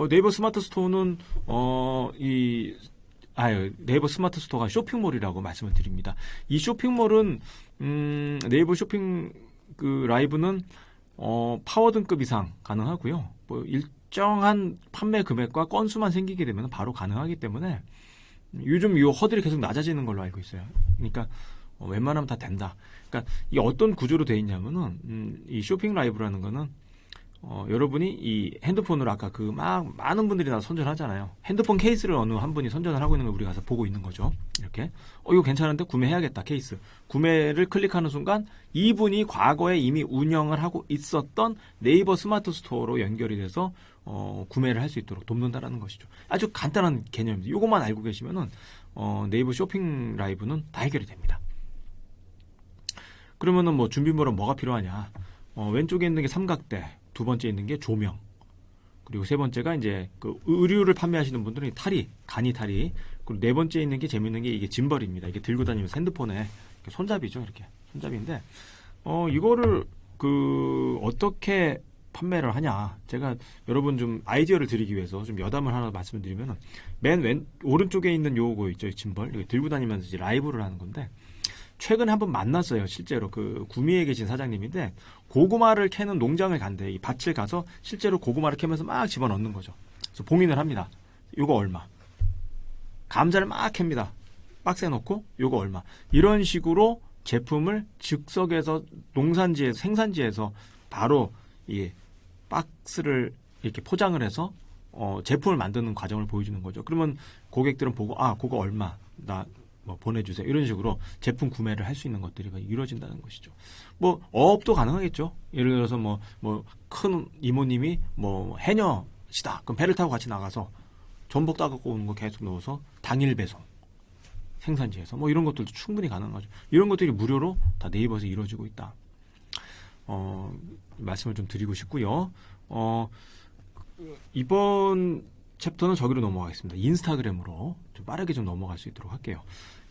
네이버 스마트 스토어는 네이버 스마트 스토어가 쇼핑몰이라고 말씀을 드립니다. 이 쇼핑몰은 네이버 쇼핑 그 라이브는 파워 등급 이상 가능하고요. 뭐 일정한 판매 금액과 건수만 생기게 되면 바로 가능하기 때문에 요즘 이 허들이 계속 낮아지는 걸로 알고 있어요. 그러니까 웬만하면 다 된다. 그러니까 이 어떤 구조로 되어 있냐면은 이 쇼핑 라이브라는 거는 여러분이 이 핸드폰으로 아까 그 막 많은 분들이 다 선전하잖아요. 핸드폰 케이스를 어느 한 분이 선전을 하고 있는 걸 우리가 가서 보고 있는 거죠. 이렇게 이거 괜찮은데 구매해야겠다 케이스. 구매를 클릭하는 순간 이분이 과거에 이미 운영을 하고 있었던 네이버 스마트 스토어로 연결이 돼서 구매를 할 수 있도록 돕는다라는 것이죠. 아주 간단한 개념입니다. 이것만 알고 계시면은 네이버 쇼핑 라이브는 다 해결이 됩니다. 그러면은 뭐 준비물은 뭐가 필요하냐? 왼쪽에 있는 게 삼각대, 두 번째 있는 게 조명, 그리고 세 번째가 이제 그 의류를 판매하시는 분들은 간이 탈이. 그리고 네 번째 있는 게 재밌는 게 이게 짐벌입니다. 이게 들고 다니면서 핸드폰에 손잡이죠, 이렇게 손잡이인데 이거를 어떻게 판매를 하냐. 제가 여러분 좀 아이디어를 드리기 위해서 좀 여담을 하나 말씀을 드리면 맨 오른쪽에 있는 요거 있죠, 짐벌. 이거 들고 다니면서 이제 라이브를 하는 건데 최근에 한번 만났어요. 실제로 그 구미에 계신 사장님인데 고구마를 캐는 농장을 간대. 이 밭을 가서 실제로 고구마를 캐면서 막 집어넣는 거죠. 그래서 봉인을 합니다. 요거 얼마. 감자를 막 캡니다. 박스에 넣고 요거 얼마. 이런 식으로 제품을 즉석에서 농산지에서 생산지에서 바로 이 박스를 이렇게 포장을 해서 제품을 만드는 과정을 보여주는 거죠. 그러면 고객들은 보고 그거 얼마 나 뭐 보내주세요. 이런 식으로 제품 구매를 할 수 있는 것들이 이루어진다는 것이죠. 뭐 어업도 가능하겠죠. 예를 들어서 뭐 큰 이모님이 뭐 해녀시다. 그럼 배를 타고 같이 나가서 전복 따갖고 오는 거 계속 넣어서 당일 배송. 생산지에서 뭐 이런 것들도 충분히 가능하죠. 이런 것들이 무료로 다 네이버에서 이루어지고 있다. 말씀을 좀 드리고 싶고요. 이번 챕터는 저기로 넘어가겠습니다. 인스타그램으로 좀 빠르게 좀 넘어갈 수 있도록 할게요.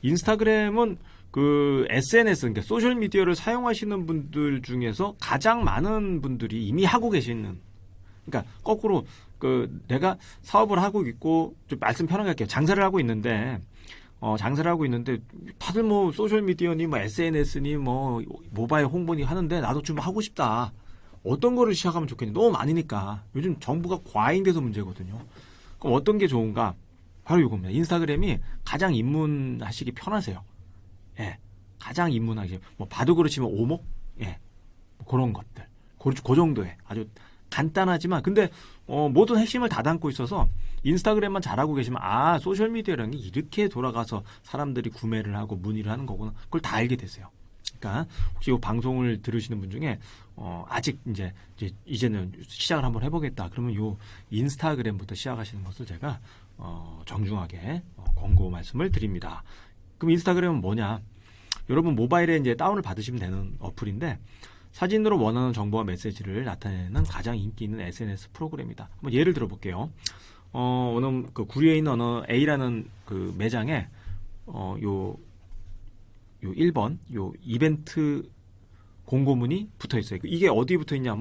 인스타그램은 그 SNS, 그러니까 소셜 미디어를 사용하시는 분들 중에서 가장 많은 분들이 이미 하고 계시는, 그러니까 거꾸로 내가 사업을 하고 있고 좀 말씀 편하게 할게요. 장사를 하고 있는데 다들 뭐 소셜 미디어니 뭐 SNS니 뭐 모바일 홍보니 하는데 나도 좀 하고 싶다. 어떤 거를 시작하면 좋겠니? 너무 많으니까. 요즘 정부가 과잉돼서 문제거든요. 그럼 어떤 게 좋은가? 바로 이겁니다. 인스타그램이 가장 입문하시기 편하세요. 예. 가장 입문하기. 뭐 바둑으로 치면 오목? 예. 뭐 그런 것들. 그 정도에 아주 간단하지만 근데 모든 핵심을 다 담고 있어서 인스타그램만 잘하고 계시면 소셜미디어라는 게 이렇게 돌아가서 사람들이 구매를 하고 문의를 하는 거구나. 그걸 다 알게 되세요. 그러니까 혹시 이 방송을 들으시는 분 중에 아직 이제는 시작을 한번 해보겠다. 그러면 요 인스타그램부터 시작하시는 것을 제가 정중하게 권고 말씀을 드립니다. 그럼 인스타그램은 뭐냐? 여러분 모바일에 이제 다운을 받으시면 되는 어플인데 사진으로 원하는 정보와 메시지를 나타내는 가장 인기 있는 SNS 프로그램이다. 한번 예를 들어볼게요. 어느 구리에 있는 어느 A라는 그 매장에 요 1번 요 이벤트 공고문이 붙어 있어요. 이게 어디 붙어 있냐?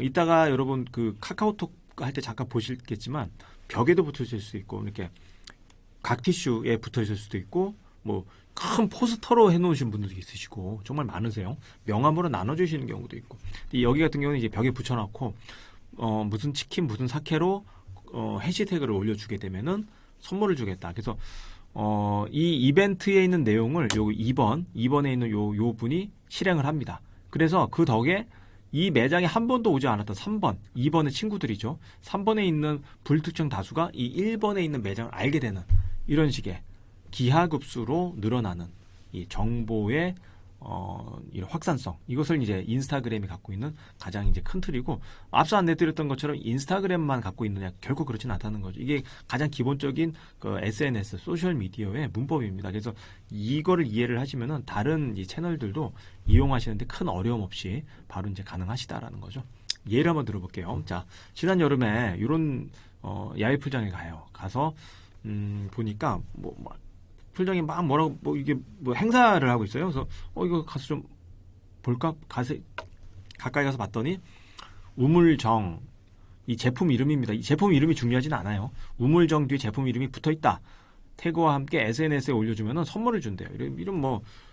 이따가 여러분 그 카카오톡 할 때 잠깐 보시겠지만 벽에도 붙어 있을 수 있고 이렇게 각 티슈에 붙어 있을 수도 있고 뭐 큰 포스터로 해놓으신 분들도 있으시고 정말 많으세요. 명함으로 나눠주시는 경우도 있고. 여기 같은 경우는 이제 벽에 붙여놓고 무슨 치킨 무슨 사케로 해시태그를 올려주게 되면은 선물을 주겠다. 그래서 이 이벤트에 있는 내용을 요 2번에 있는 요 분이 실행을 합니다. 그래서 그 덕에 이 매장에 한 번도 오지 않았던 3번, 2번의 친구들이죠. 3번에 있는 불특정 다수가 이 1번에 있는 매장을 알게 되는 이런 식의 기하급수로 늘어나는 이 정보의 이 확산성, 이것을 이제 인스타그램이 갖고 있는 가장 이제 큰 틀이고, 앞서 안내드렸던 것처럼 인스타그램만 갖고 있느냐, 결코 그렇지는 않다는 거죠. 이게 가장 기본적인 그 SNS 소셜 미디어의 문법입니다. 그래서 이거를 이해를 하시면은 다른 이 채널들도 이용하시는데 큰 어려움 없이 바로 이제 가능하시다라는 거죠. 예를 한번 들어볼게요. 자, 지난 여름에 이런 야외 풀장에 가서 보니까 풀장이 막 이게 행사를 하고 있어요. 그래서 이거 가서 좀 볼까? 가까이 가서 봤더니 우물정, 이 제품 이름입니다. 이 제품 이름이 중요하진 않아요. 우물정 뒤에 제품 이름이 붙어 있다. 태그와 함께 SNS에 올려주면 선물을 준대요. 이런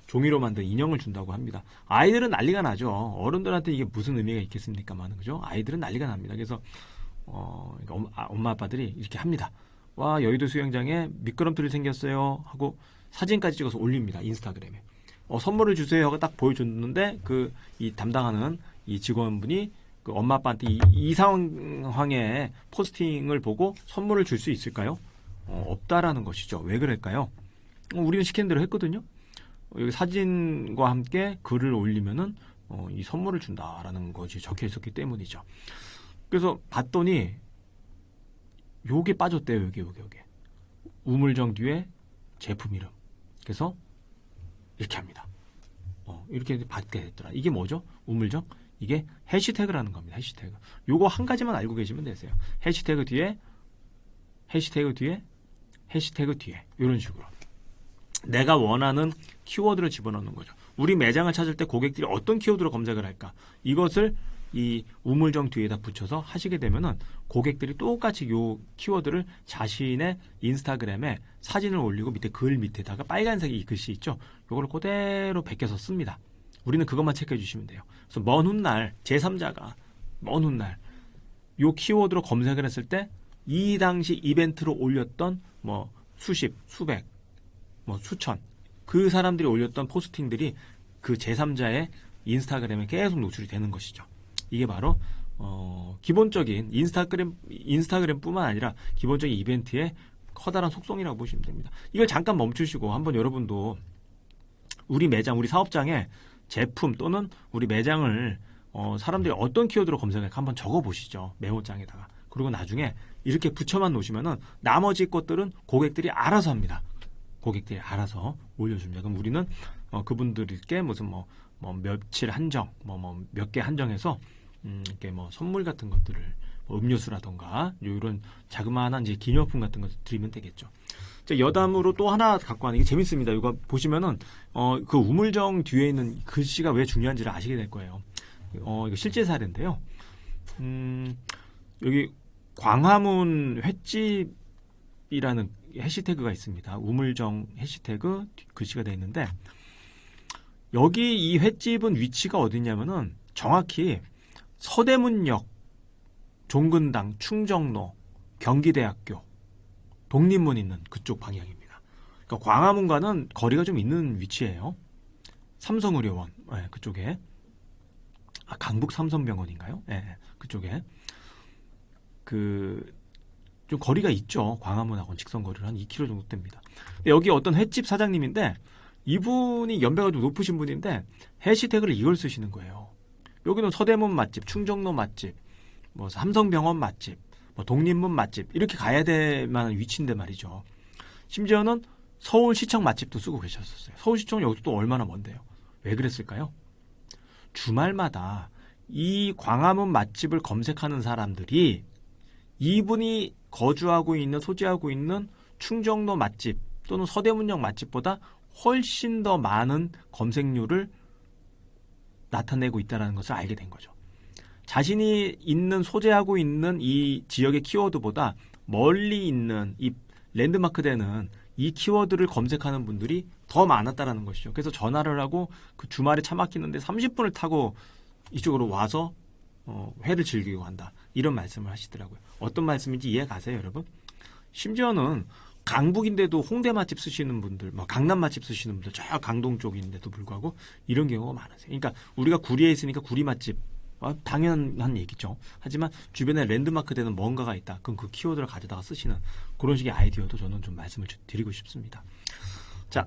종이로 만든 인형을 준다고 합니다. 아이들은 난리가 나죠. 어른들한테 이게 무슨 의미가 있겠습니까만, 그죠? 아이들은 난리가 납니다. 그래서 엄마 아빠들이 이렇게 합니다. 와, 여의도 수영장에 미끄럼틀이 생겼어요 하고 사진까지 찍어서 올립니다. 인스타그램에. 선물을 주세요 하고 딱 보여줬는데 이 담당하는 이 직원분이 그 엄마 아빠한테 이 상황의 포스팅을 보고 선물을 줄 수 있을까요? 없다라는 것이죠. 왜 그럴까요? 우리는 시키는 대로 했거든요. 여기 사진과 함께 글을 올리면은 이 선물을 준다라는 것이 적혀 있었기 때문이죠. 그래서 봤더니 요게 빠졌대요. 요게. 우물정 뒤에 제품 이름. 그래서 이렇게 합니다. 이렇게 받게 됐더라. 이게 뭐죠? 우물정? 이게 해시태그라는 겁니다. 해시태그. 요거 한 가지만 알고 계시면 되세요. 해시태그 뒤에 이런 식으로 내가 원하는 키워드를 집어넣는 거죠. 우리 매장을 찾을 때 고객들이 어떤 키워드로 검색을 할까? 이것을 이 우물정 뒤에다 붙여서 하시게 되면은 고객들이 똑같이 요 키워드를 자신의 인스타그램에 사진을 올리고 밑에 글 밑에다가 빨간색 이 글씨 있죠? 요걸 그대로 베껴서 씁니다. 우리는 그것만 체크해 주시면 돼요. 그래서 먼 훗날 제3자가 먼 훗날 요 키워드로 검색을 했을 때 이 당시 이벤트로 올렸던 뭐 수십, 수백, 뭐 수천 그 사람들이 올렸던 포스팅들이 그 제3자의 인스타그램에 계속 노출이 되는 것이죠. 이게 바로 기본적인 인스타그램뿐만 아니라 기본적인 이벤트의 커다란 속성이라고 보시면 됩니다. 이걸 잠깐 멈추시고 한번 여러분도 우리 매장, 우리 사업장에 제품 또는 우리 매장을 사람들이 어떤 키워드로 검색할까 한번 적어보시죠. 메모장에다가. 그리고 나중에 이렇게 붙여만 놓으시면은 나머지 것들은 고객들이 알아서 합니다. 고객들이 알아서 올려줍니다. 그럼 우리는 그분들께 무슨 뭐 며칠 한정, 몇 개 한정해서 이렇게 뭐 선물 같은 것들을 뭐 음료수라던가 이런 자그마한 이제 기념품 같은 것을 드리면 되겠죠. 여담으로 또 하나 갖고 왔는 게 재밌습니다. 이거 보시면은 그 우물정 뒤에 있는 글씨가 왜 중요한지를 아시게 될 거예요. 이거 실제 사례인데요. 여기 광화문 횟집이라는 해시태그가 있습니다. 우물정 해시태그 글씨가 되어 있는데 여기 이 횟집은 위치가 어디냐면은 정확히 서대문역, 종근당, 충정로, 경기대학교, 독립문 있는 그쪽 방향입니다. 그러니까 광화문과는 거리가 좀 있는 위치예요. 삼성의료원 그쪽에 강북 삼성병원인가요? 그쪽에 좀 거리가 있죠. 광화문하고는 직선거리로 한 2km 정도 됩니다. 여기 어떤 횟집 사장님인데 이분이 연배가 좀 높으신 분인데 해시태그를 이걸 쓰시는 거예요. 여기는 서대문 맛집, 충정로 맛집, 뭐 삼성병원 맛집, 뭐 독립문 맛집 이렇게 가야 될 만한 위치인데 말이죠. 심지어는 서울시청 맛집도 쓰고 계셨었어요. 서울시청은 여기서 또 얼마나 먼데요. 왜 그랬을까요? 주말마다 이 광화문 맛집을 검색하는 사람들이 이분이 거주하고 있는 소지하고 있는 충정로 맛집 또는 서대문역 맛집보다 훨씬 더 많은 검색률을 나타내고 있다는 것을 알게 된 거죠. 자신이 있는 소재하고 있는 이 지역의 키워드보다 멀리 있는 이 랜드마크 되는 이 키워드를 검색하는 분들이 더 많았다는 것이죠. 그래서 전화를 하고 그 주말에 차 막히는데 30분을 타고 이쪽으로 와서 회를 즐기고 한다. 이런 말씀을 하시더라고요. 어떤 말씀인지 이해 가세요, 여러분? 심지어는 강북인데도 홍대 맛집 쓰시는 분들, 강남 맛집 쓰시는 분들, 저 강동 쪽인데도 불구하고 이런 경우가 많으세요. 그러니까 우리가 구리에 있으니까 구리 맛집, 당연한 얘기죠. 하지만 주변에 랜드마크 되는 뭔가가 있다. 그럼 그 키워드를 가져다가 쓰시는 그런 식의 아이디어도 저는 좀 말씀을 드리고 싶습니다. 자,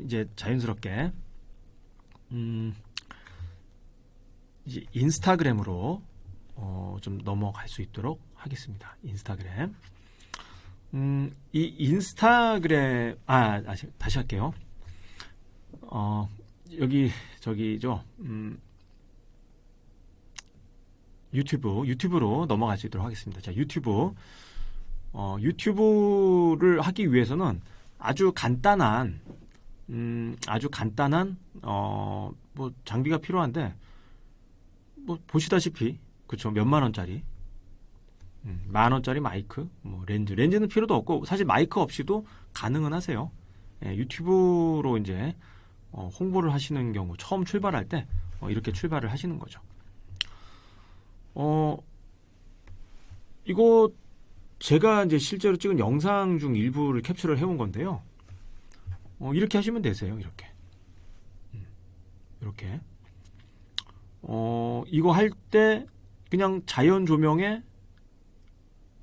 이제 자연스럽게 이제 인스타그램으로 좀 넘어갈 수 있도록 하겠습니다. 인스타그램. 이 인스타그램 다시 할게요. 여기 저기죠. 유튜브로 넘어갈 수 있도록 하겠습니다. 자, 유튜브를 하기 위해서는 아주 간단한 뭐 장비가 필요한데 뭐 보시다시피 그렇죠. 몇만 원짜리 10,000원짜리 마이크, 뭐 렌즈는 필요도 없고 사실 마이크 없이도 가능은 하세요. 유튜브로 이제 홍보를 하시는 경우 처음 출발할 때 이렇게 출발을 하시는 거죠. 이거 제가 이제 실제로 찍은 영상 중 일부를 캡처를 해온 건데요. 이렇게 하시면 되세요. 이렇게. 이거 할 때 그냥 자연 조명에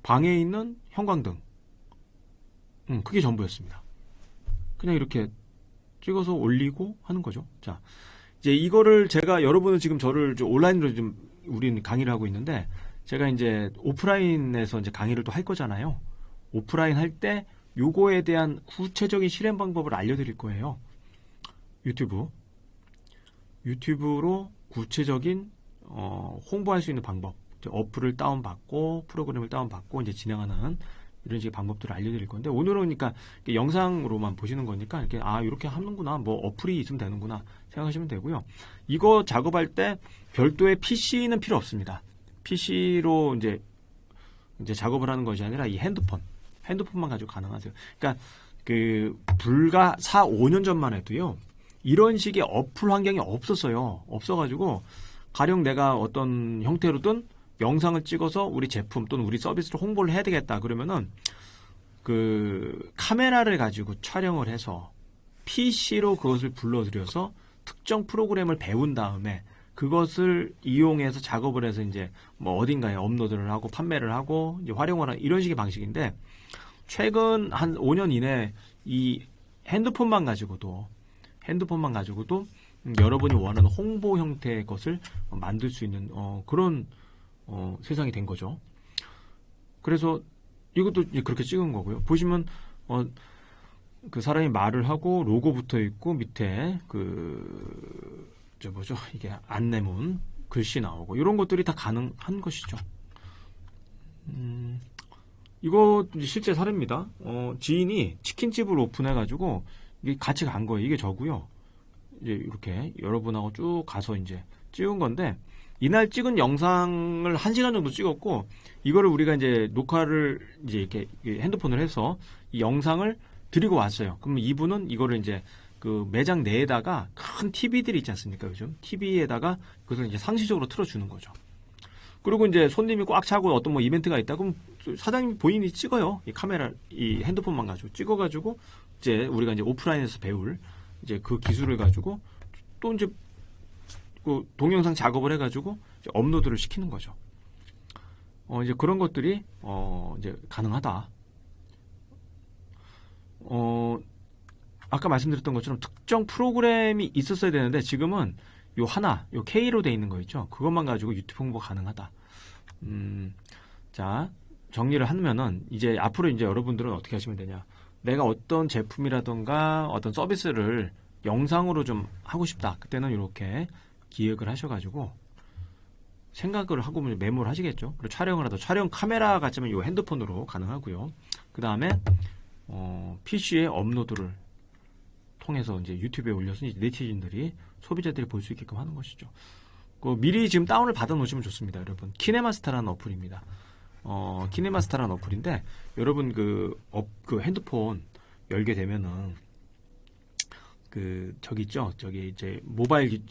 방에 있는 형광등. 그게 전부였습니다. 그냥 이렇게 찍어서 올리고 하는 거죠. 자, 이제 이거를 제가 여러분은 지금 저를 온라인으로 좀 우리는 강의를 하고 있는데 제가 이제 오프라인에서 이제 강의를 또 할 거잖아요. 오프라인 할 때 요거에 대한 구체적인 실행 방법을 알려드릴 거예요. 유튜브로 구체적인 홍보할 수 있는 방법, 어플을 다운받고 프로그램을 다운받고 이제 진행하는 이런 식의 방법들을 알려드릴 건데, 오늘은 그러니까 영상으로만 보시는 거니까 이렇게 이렇게 하는구나, 뭐 어플이 있으면 되는구나 생각하시면 되고요. 이거 작업할 때 별도의 PC는 필요 없습니다. PC로 이제 작업을 하는 것이 아니라 이 핸드폰만 가지고 가능하세요. 그러니까 불과 4, 5년 전만 해도요, 이런 식의 어플 환경이 없었어요. 없어가지고 가령 내가 어떤 형태로든 영상을 찍어서 우리 제품 또는 우리 서비스를 홍보를 해야 되겠다 그러면은 카메라를 가지고 촬영을 해서 PC로 그것을 불러들여서 특정 프로그램을 배운 다음에 그것을 이용해서 작업을 해서 이제 뭐 어딘가에 업로드를 하고 판매를 하고 이제 활용을 하는 이런 식의 방식인데, 최근 한 5년 이내 이 핸드폰만 가지고도 여러분이 원하는 홍보 형태의 것을 만들 수 있는 그런 세상이 된 거죠. 그래서 이것도 그렇게 찍은 거고요. 보시면 그 사람이 말을 하고 로고 붙어 있고 밑에 이게 안내문 글씨 나오고 이런 것들이 다 가능한 것이죠. 이거 실제 사례입니다. 지인이 치킨집을 오픈해가지고 이게 같이 간 거예요. 이게 저고요. 이제 이렇게 여러분하고 쭉 가서 이제 찍은 건데, 이날 찍은 영상을 1시간 정도 찍었고, 이거를 우리가 이제 녹화를 이제 이렇게 핸드폰을 해서 이 영상을 드리고 왔어요. 그러면 이분은 이거를 이제 그 매장 내에다가 큰 TV들이 있지 않습니까? 요즘 TV에다가 그것을 이제 상시적으로 틀어주는 거죠. 그리고 이제 손님이 꽉 차고 어떤 뭐 이벤트가 있다 그럼 사장님 본인이 찍어요. 이 카메라, 이 핸드폰만 가지고 찍어가지고 이제 우리가 이제 오프라인에서 배울 이제 그 기술을 가지고 또 이제 그 동영상 작업을 해가지고 이제 업로드를 시키는 거죠. 이제 그런 것들이 이제 가능하다. 아까 말씀드렸던 것처럼 특정 프로그램이 있었어야 되는데 지금은 요 K로 돼 있는 거 있죠. 그것만 가지고 유튜브 홍보 가능하다. 자, 정리를 하면은 이제 앞으로 이제 여러분들은 어떻게 하시면 되냐. 내가 어떤 제품이라던가 어떤 서비스를 영상으로 좀 하고 싶다. 그때는 이렇게 기획을 하셔가지고 생각을 하고 메모를 하시겠죠. 그리고 촬영을 하다 촬영 카메라 같지만 이 핸드폰으로 가능하고요. 그 다음에 PC에 업로드를 통해서 이제 유튜브에 올려서 이제 네티즌들이 소비자들이 볼 수 있게끔 하는 것이죠. 미리 지금 다운을 받아 놓으시면 좋습니다, 여러분. 키네마스터라는 어플입니다. 키네마스터라는 어플인데 여러분 그 핸드폰 열게 되면은 저기 있죠. 저기 이제 모바일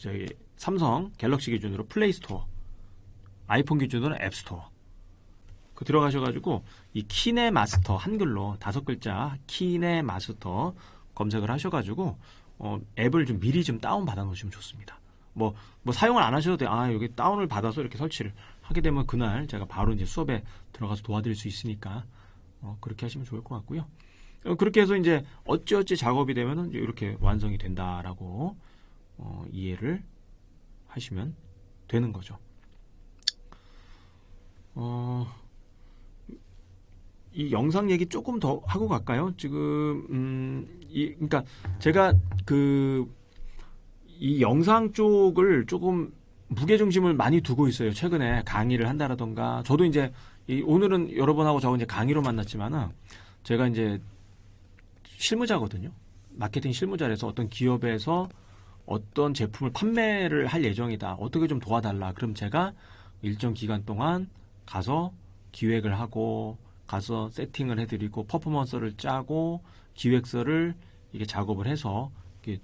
삼성 갤럭시 기준으로 플레이스토어, 아이폰 기준으로 앱스토어. 들어가셔가지고 이 키네마스터 한글로 5글자 키네마스터 검색을 하셔가지고 앱을 좀 미리 좀 다운 받아 놓으시면 좋습니다. 뭐 사용을 안 하셔도 돼요. 여기 다운을 받아서 이렇게 설치를 하게 되면 그날 제가 바로 이제 수업에 들어가서 도와드릴 수 있으니까 그렇게 하시면 좋을 것 같고요. 그렇게 해서 이제 어찌어찌 작업이 되면은 이렇게 완성이 된다라고 이해를 하시면 되는 거죠. 이 영상 얘기 조금 더 하고 갈까요? 지금 그러니까 제가 이 영상 쪽을 조금 무게중심을 많이 두고 있어요. 최근에 강의를 한다라던가 저도 이제 오늘은 여러분하고 저 이제 강의로 만났지만은 제가 이제 실무자거든요. 마케팅 실무자라서 어떤 기업에서 어떤 제품을 판매를 할 예정이다. 어떻게 좀 도와달라. 그럼 제가 일정 기간 동안 가서 기획을 하고 가서 세팅을 해드리고 퍼포먼스를 짜고 기획서를 이게 작업을 해서 이게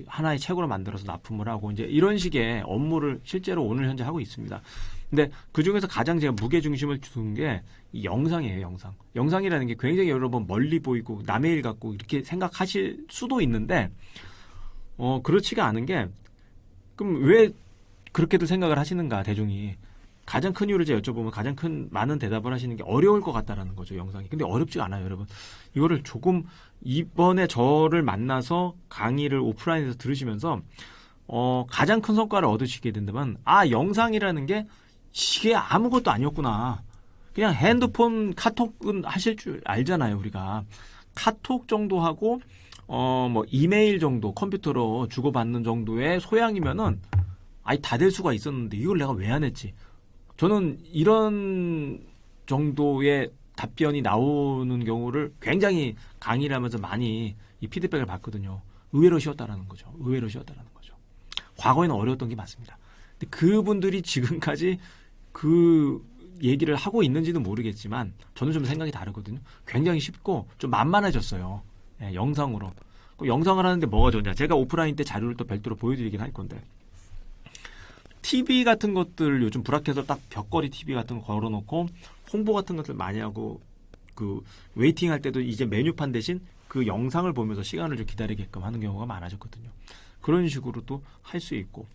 하나의 책으로 만들어서 납품을 하고 이제 이런 식의 업무를 실제로 오늘 현재 하고 있습니다. 근데 그 중에서 가장 제가 무게중심을 둔 게 이 영상이에요, 영상. 영상이라는 게 굉장히 여러분 멀리 보이고 남의 일 같고 이렇게 생각하실 수도 있는데 그렇지가 않은 게 그럼 왜 그렇게도 생각을 하시는가 대중이. 가장 큰 이유를 제가 여쭤보면 가장 많은 대답을 하시는 게 어려울 것 같다라는 거죠, 영상이. 근데 어렵지가 않아요, 여러분. 이거를 조금 이번에 저를 만나서 강의를 오프라인에서 들으시면서 가장 큰 성과를 얻으시게 된다면 영상이라는 게 이게 아무것도 아니었구나. 그냥 핸드폰 카톡은 하실 줄 알잖아요, 우리가. 카톡 정도 하고 뭐 이메일 정도 컴퓨터로 주고받는 정도의 소양이면은 아니 다 될 수가 있었는데 이걸 내가 왜 안 했지? 저는 이런 정도의 답변이 나오는 경우를 굉장히 강의를 하면서 많이 이 피드백을 받거든요. 의외로 쉬웠다라는 거죠. 의외로 쉬웠다라는 거죠. 과거에는 어려웠던 게 맞습니다. 근데 그분들이 지금까지 그 얘기를 하고 있는지는 모르겠지만 저는 좀 생각이 다르거든요. 굉장히 쉽고 좀 만만해졌어요. 예, 영상으로. 영상을 하는데 뭐가 좋냐? 제가 오프라인 때 자료를 또 별도로 보여드리긴 할 건데 TV 같은 것들 요즘 브라켓으로 딱 벽걸이 TV 같은 거 걸어놓고 홍보 같은 것들 많이 하고 그 웨이팅 할 때도 이제 메뉴판 대신 그 영상을 보면서 시간을 좀 기다리게끔 하는 경우가 많아졌거든요. 그런 식으로도 할 수 있고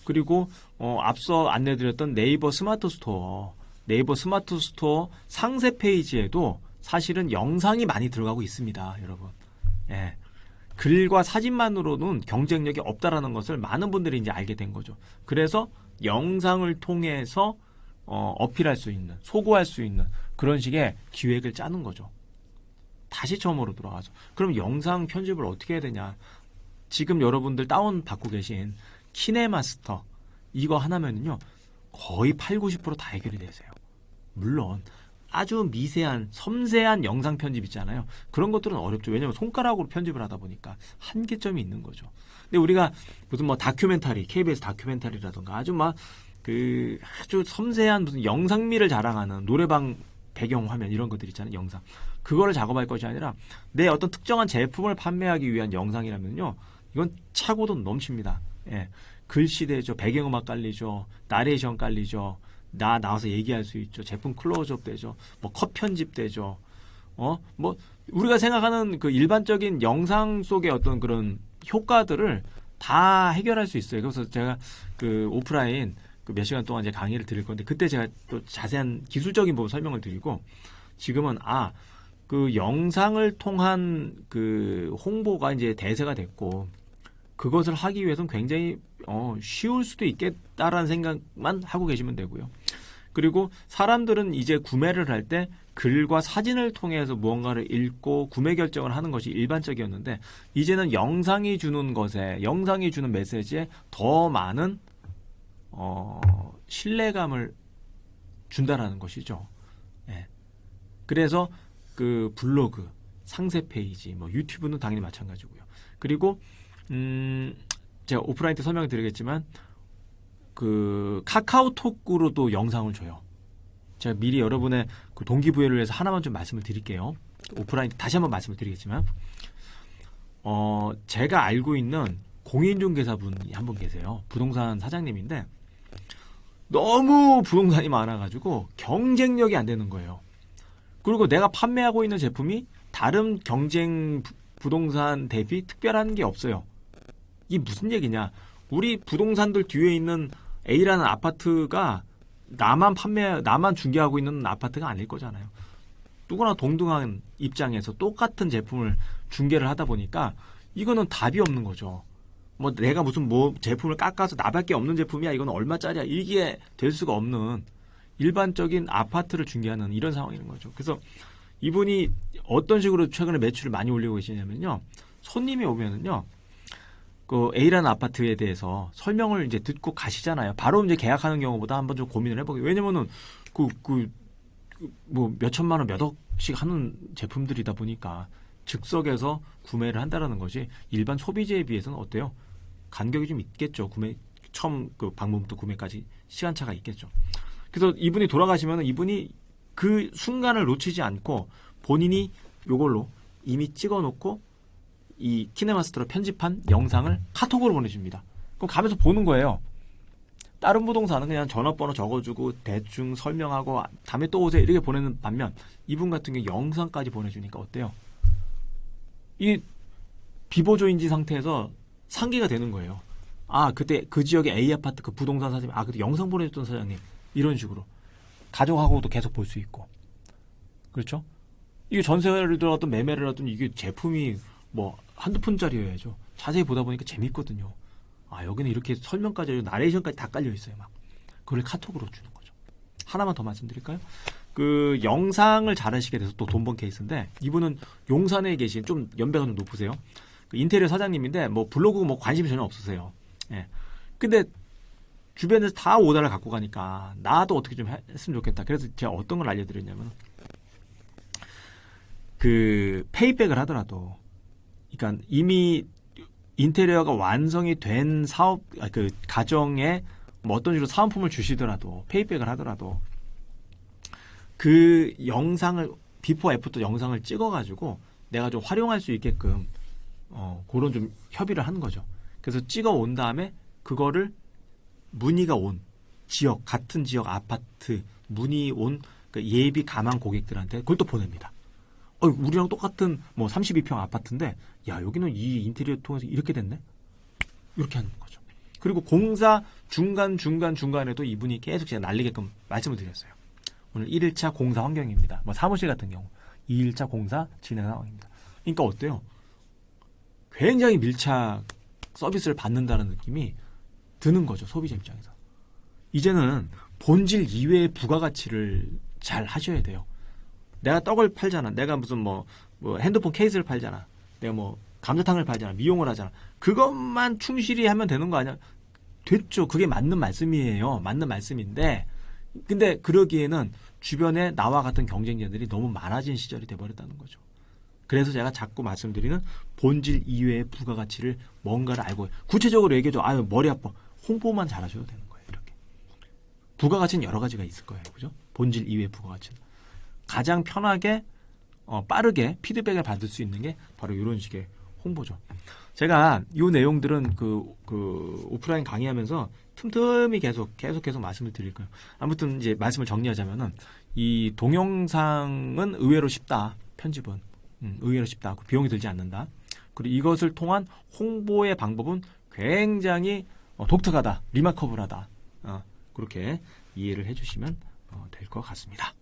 그리고 앞서 안내드렸던 네이버 스마트 스토어 상세 페이지에도 사실은 영상이 많이 들어가고 있습니다, 여러분. 예. 글과 사진만으로는 경쟁력이 없다라는 것을 많은 분들이 이제 알게 된 거죠. 그래서 영상을 통해서 어필할 수 있는, 소구할 수 있는 그런 식의 기획을 짜는 거죠. 다시 처음으로 돌아가서. 그럼 영상 편집을 어떻게 해야 되냐? 지금 여러분들 다운 받고 계신 키네마스터 이거 하나면요 거의 80-90% 다 해결이 되세요. 물론 아주 미세한 섬세한 영상 편집 있잖아요. 그런 것들은 어렵죠. 왜냐하면 손가락으로 편집을 하다 보니까 한계점이 있는 거죠. 근데 우리가 무슨 뭐 다큐멘터리, KBS 다큐멘터리라든가 아주 섬세한 무슨 영상미를 자랑하는 노래방 배경 화면 이런 것들 있잖아요. 영상. 그거를 작업할 것이 아니라 내 어떤 특정한 제품을 판매하기 위한 영상이라면요. 이건 차고도 넘칩니다. 예. 글씨 되죠. 배경음악 깔리죠. 나레이션 깔리죠. 나와서 얘기할 수 있죠. 제품 클로즈업 되죠. 뭐 컷 편집 되죠. 뭐 우리가 생각하는 그 일반적인 영상 속의 어떤 그런 효과들을 다 해결할 수 있어요. 그래서 제가 그 오프라인 그 몇 시간 동안 이제 강의를 드릴 건데 그때 제가 또 자세한 기술적인 부분 설명을 드리고 지금은 그 영상을 통한 그 홍보가 이제 대세가 됐고 그것을 하기 위해서는 굉장히 쉬울 수도 있겠다라는 생각만 하고 계시면 되고요. 그리고 사람들은 이제 구매를 할 때 글과 사진을 통해서 무언가를 읽고 구매 결정을 하는 것이 일반적이었는데 이제는 영상이 주는 메시지에 더 많은 신뢰감을 준다라는 것이죠. 예. 그래서 그 블로그, 상세 페이지, 뭐 유튜브는 당연히 마찬가지고요. 그리고 제가 오프라인 때 설명을 드리겠지만 그 카카오톡으로도 영상을 줘요. 제가 미리 여러분의 그 동기부여를 위해서 하나만 좀 말씀을 드릴게요. 오프라인 때 다시 한번 말씀을 드리겠지만 제가 알고 있는 공인중개사분이 한 분 계세요. 부동산 사장님인데 너무 부동산이 많아가지고 경쟁력이 안 되는 거예요. 그리고 내가 판매하고 있는 제품이 다른 경쟁 부동산 대비 특별한 게 없어요. 이게 무슨 얘기냐? 우리 부동산들 뒤에 있는 A라는 아파트가 나만 중개하고 있는 아파트가 아닐 거잖아요. 누구나 동등한 입장에서 똑같은 제품을 중개를 하다 보니까 이거는 답이 없는 거죠. 뭐 내가 무슨 제품을 깎아서 나밖에 없는 제품이야. 이건 얼마짜리야. 이게 될 수가 없는 일반적인 아파트를 중개하는 이런 상황인 거죠. 그래서 이분이 어떤 식으로 최근에 매출을 많이 올리고 계시냐면요. 손님이 오면은요. 그 A라는 아파트에 대해서 설명을 이제 듣고 가시잖아요. 바로 이제 계약하는 경우보다 한번 좀 고민을 해보게. 왜냐면은 뭐 몇천만 원, 몇 억씩 하는 제품들이다 보니까 즉석에서 구매를 한다라는 것이 일반 소비재에 비해서는 어때요? 간격이 좀 있겠죠. 처음 그 방문부터 구매까지 시간차가 있겠죠. 그래서 이분이 돌아가시면은 이분이 그 순간을 놓치지 않고 본인이 요걸로 이미 찍어놓고 이 키네마스터로 편집한 영상을 카톡으로 보내줍니다. 그럼 가면서 보는 거예요. 다른 부동산은 그냥 전화번호 적어주고 대충 설명하고 다음에 또 오세요 이렇게 보내는 반면 이분 같은 경우 영상까지 보내주니까 어때요? 이 비보조인지 상태에서 상기가 되는 거예요. 그때 그 지역의 A 아파트 그 부동산 사장님 그때 영상 보내줬던 사장님 이런 식으로 가족하고도 계속 볼 수 있고 그렇죠? 이게 전세를 들어갔든 매매를 하든 이게 제품이 뭐 한두 푼짜리여야죠. 자세히 보다 보니까 재밌거든요. 여기는 이렇게 설명까지 나레이션까지 다 깔려 있어요. 막 그걸 카톡으로 주는 거죠. 하나만 더 말씀드릴까요? 그 영상을 잘하시게 돼서 또 돈 번 케이스인데 이분은 용산에 계신 좀 연배가 좀 높으세요. 그 인테리어 사장님인데 뭐 블로그 뭐 관심이 전혀 없으세요. 예. 근데 주변에서 다 오다를 갖고 가니까 나도 어떻게 좀 했으면 좋겠다. 그래서 제가 어떤 걸 알려드렸냐면 그 페이백을 하더라도, 그러니까 이미 인테리어가 완성이 된 사업, 그 가정에 뭐 어떤 식으로 사은품을 주시더라도, 페이백을 하더라도 그 영상을, 비포 애프터 영상을 찍어가지고 내가 좀 활용할 수 있게끔 그런 좀 협의를 하는 거죠. 그래서 찍어 온 다음에 그거를 문의가 온 지역, 같은 지역 아파트 문의 온 그 예비 가망 고객들한테 그걸 또 보냅니다. 우리랑 똑같은 뭐 32평 아파트인데 야, 여기는 이 인테리어 통해서 이렇게 됐네? 이렇게 하는 거죠. 그리고 공사 중간에도 이분이 계속 제가 날리게끔 말씀을 드렸어요. 오늘 1일차 공사 환경입니다. 뭐 사무실 같은 경우 2일차 공사 진행 상황입니다. 그러니까 어때요? 굉장히 밀착 서비스를 받는다는 느낌이 드는 거죠. 소비자 입장에서. 이제는 본질 이외의 부가가치를 잘 하셔야 돼요. 내가 떡을 팔잖아. 내가 무슨 뭐 핸드폰 케이스를 팔잖아. 내가 뭐 감자탕을 팔잖아. 미용을 하잖아. 그것만 충실히 하면 되는 거 아니야? 됐죠. 그게 맞는 말씀이에요. 맞는 말씀인데, 근데 그러기에는 주변에 나와 같은 경쟁자들이 너무 많아진 시절이 돼버렸다는 거죠. 그래서 제가 자꾸 말씀드리는 본질 이외의 부가가치를 뭔가를 알고, 구체적으로 얘기해줘. 아유, 머리 아파. 홍보만 잘하셔도 되는 거예요. 이렇게. 부가가치는 여러 가지가 있을 거예요. 그죠? 본질 이외의 부가가치는. 가장 편하게, 빠르게 피드백을 받을 수 있는 게 바로 이런 식의 홍보죠. 제가 이 내용들은 그 오프라인 강의하면서 틈틈이 계속 말씀을 드릴 거예요. 아무튼 이제 말씀을 정리하자면은 이 동영상은 의외로 쉽다. 편집은. 의외로 쉽다. 비용이 들지 않는다. 그리고 이것을 통한 홍보의 방법은 굉장히 독특하다. 리마커블하다. 그렇게 이해를 해주시면 될 것 같습니다.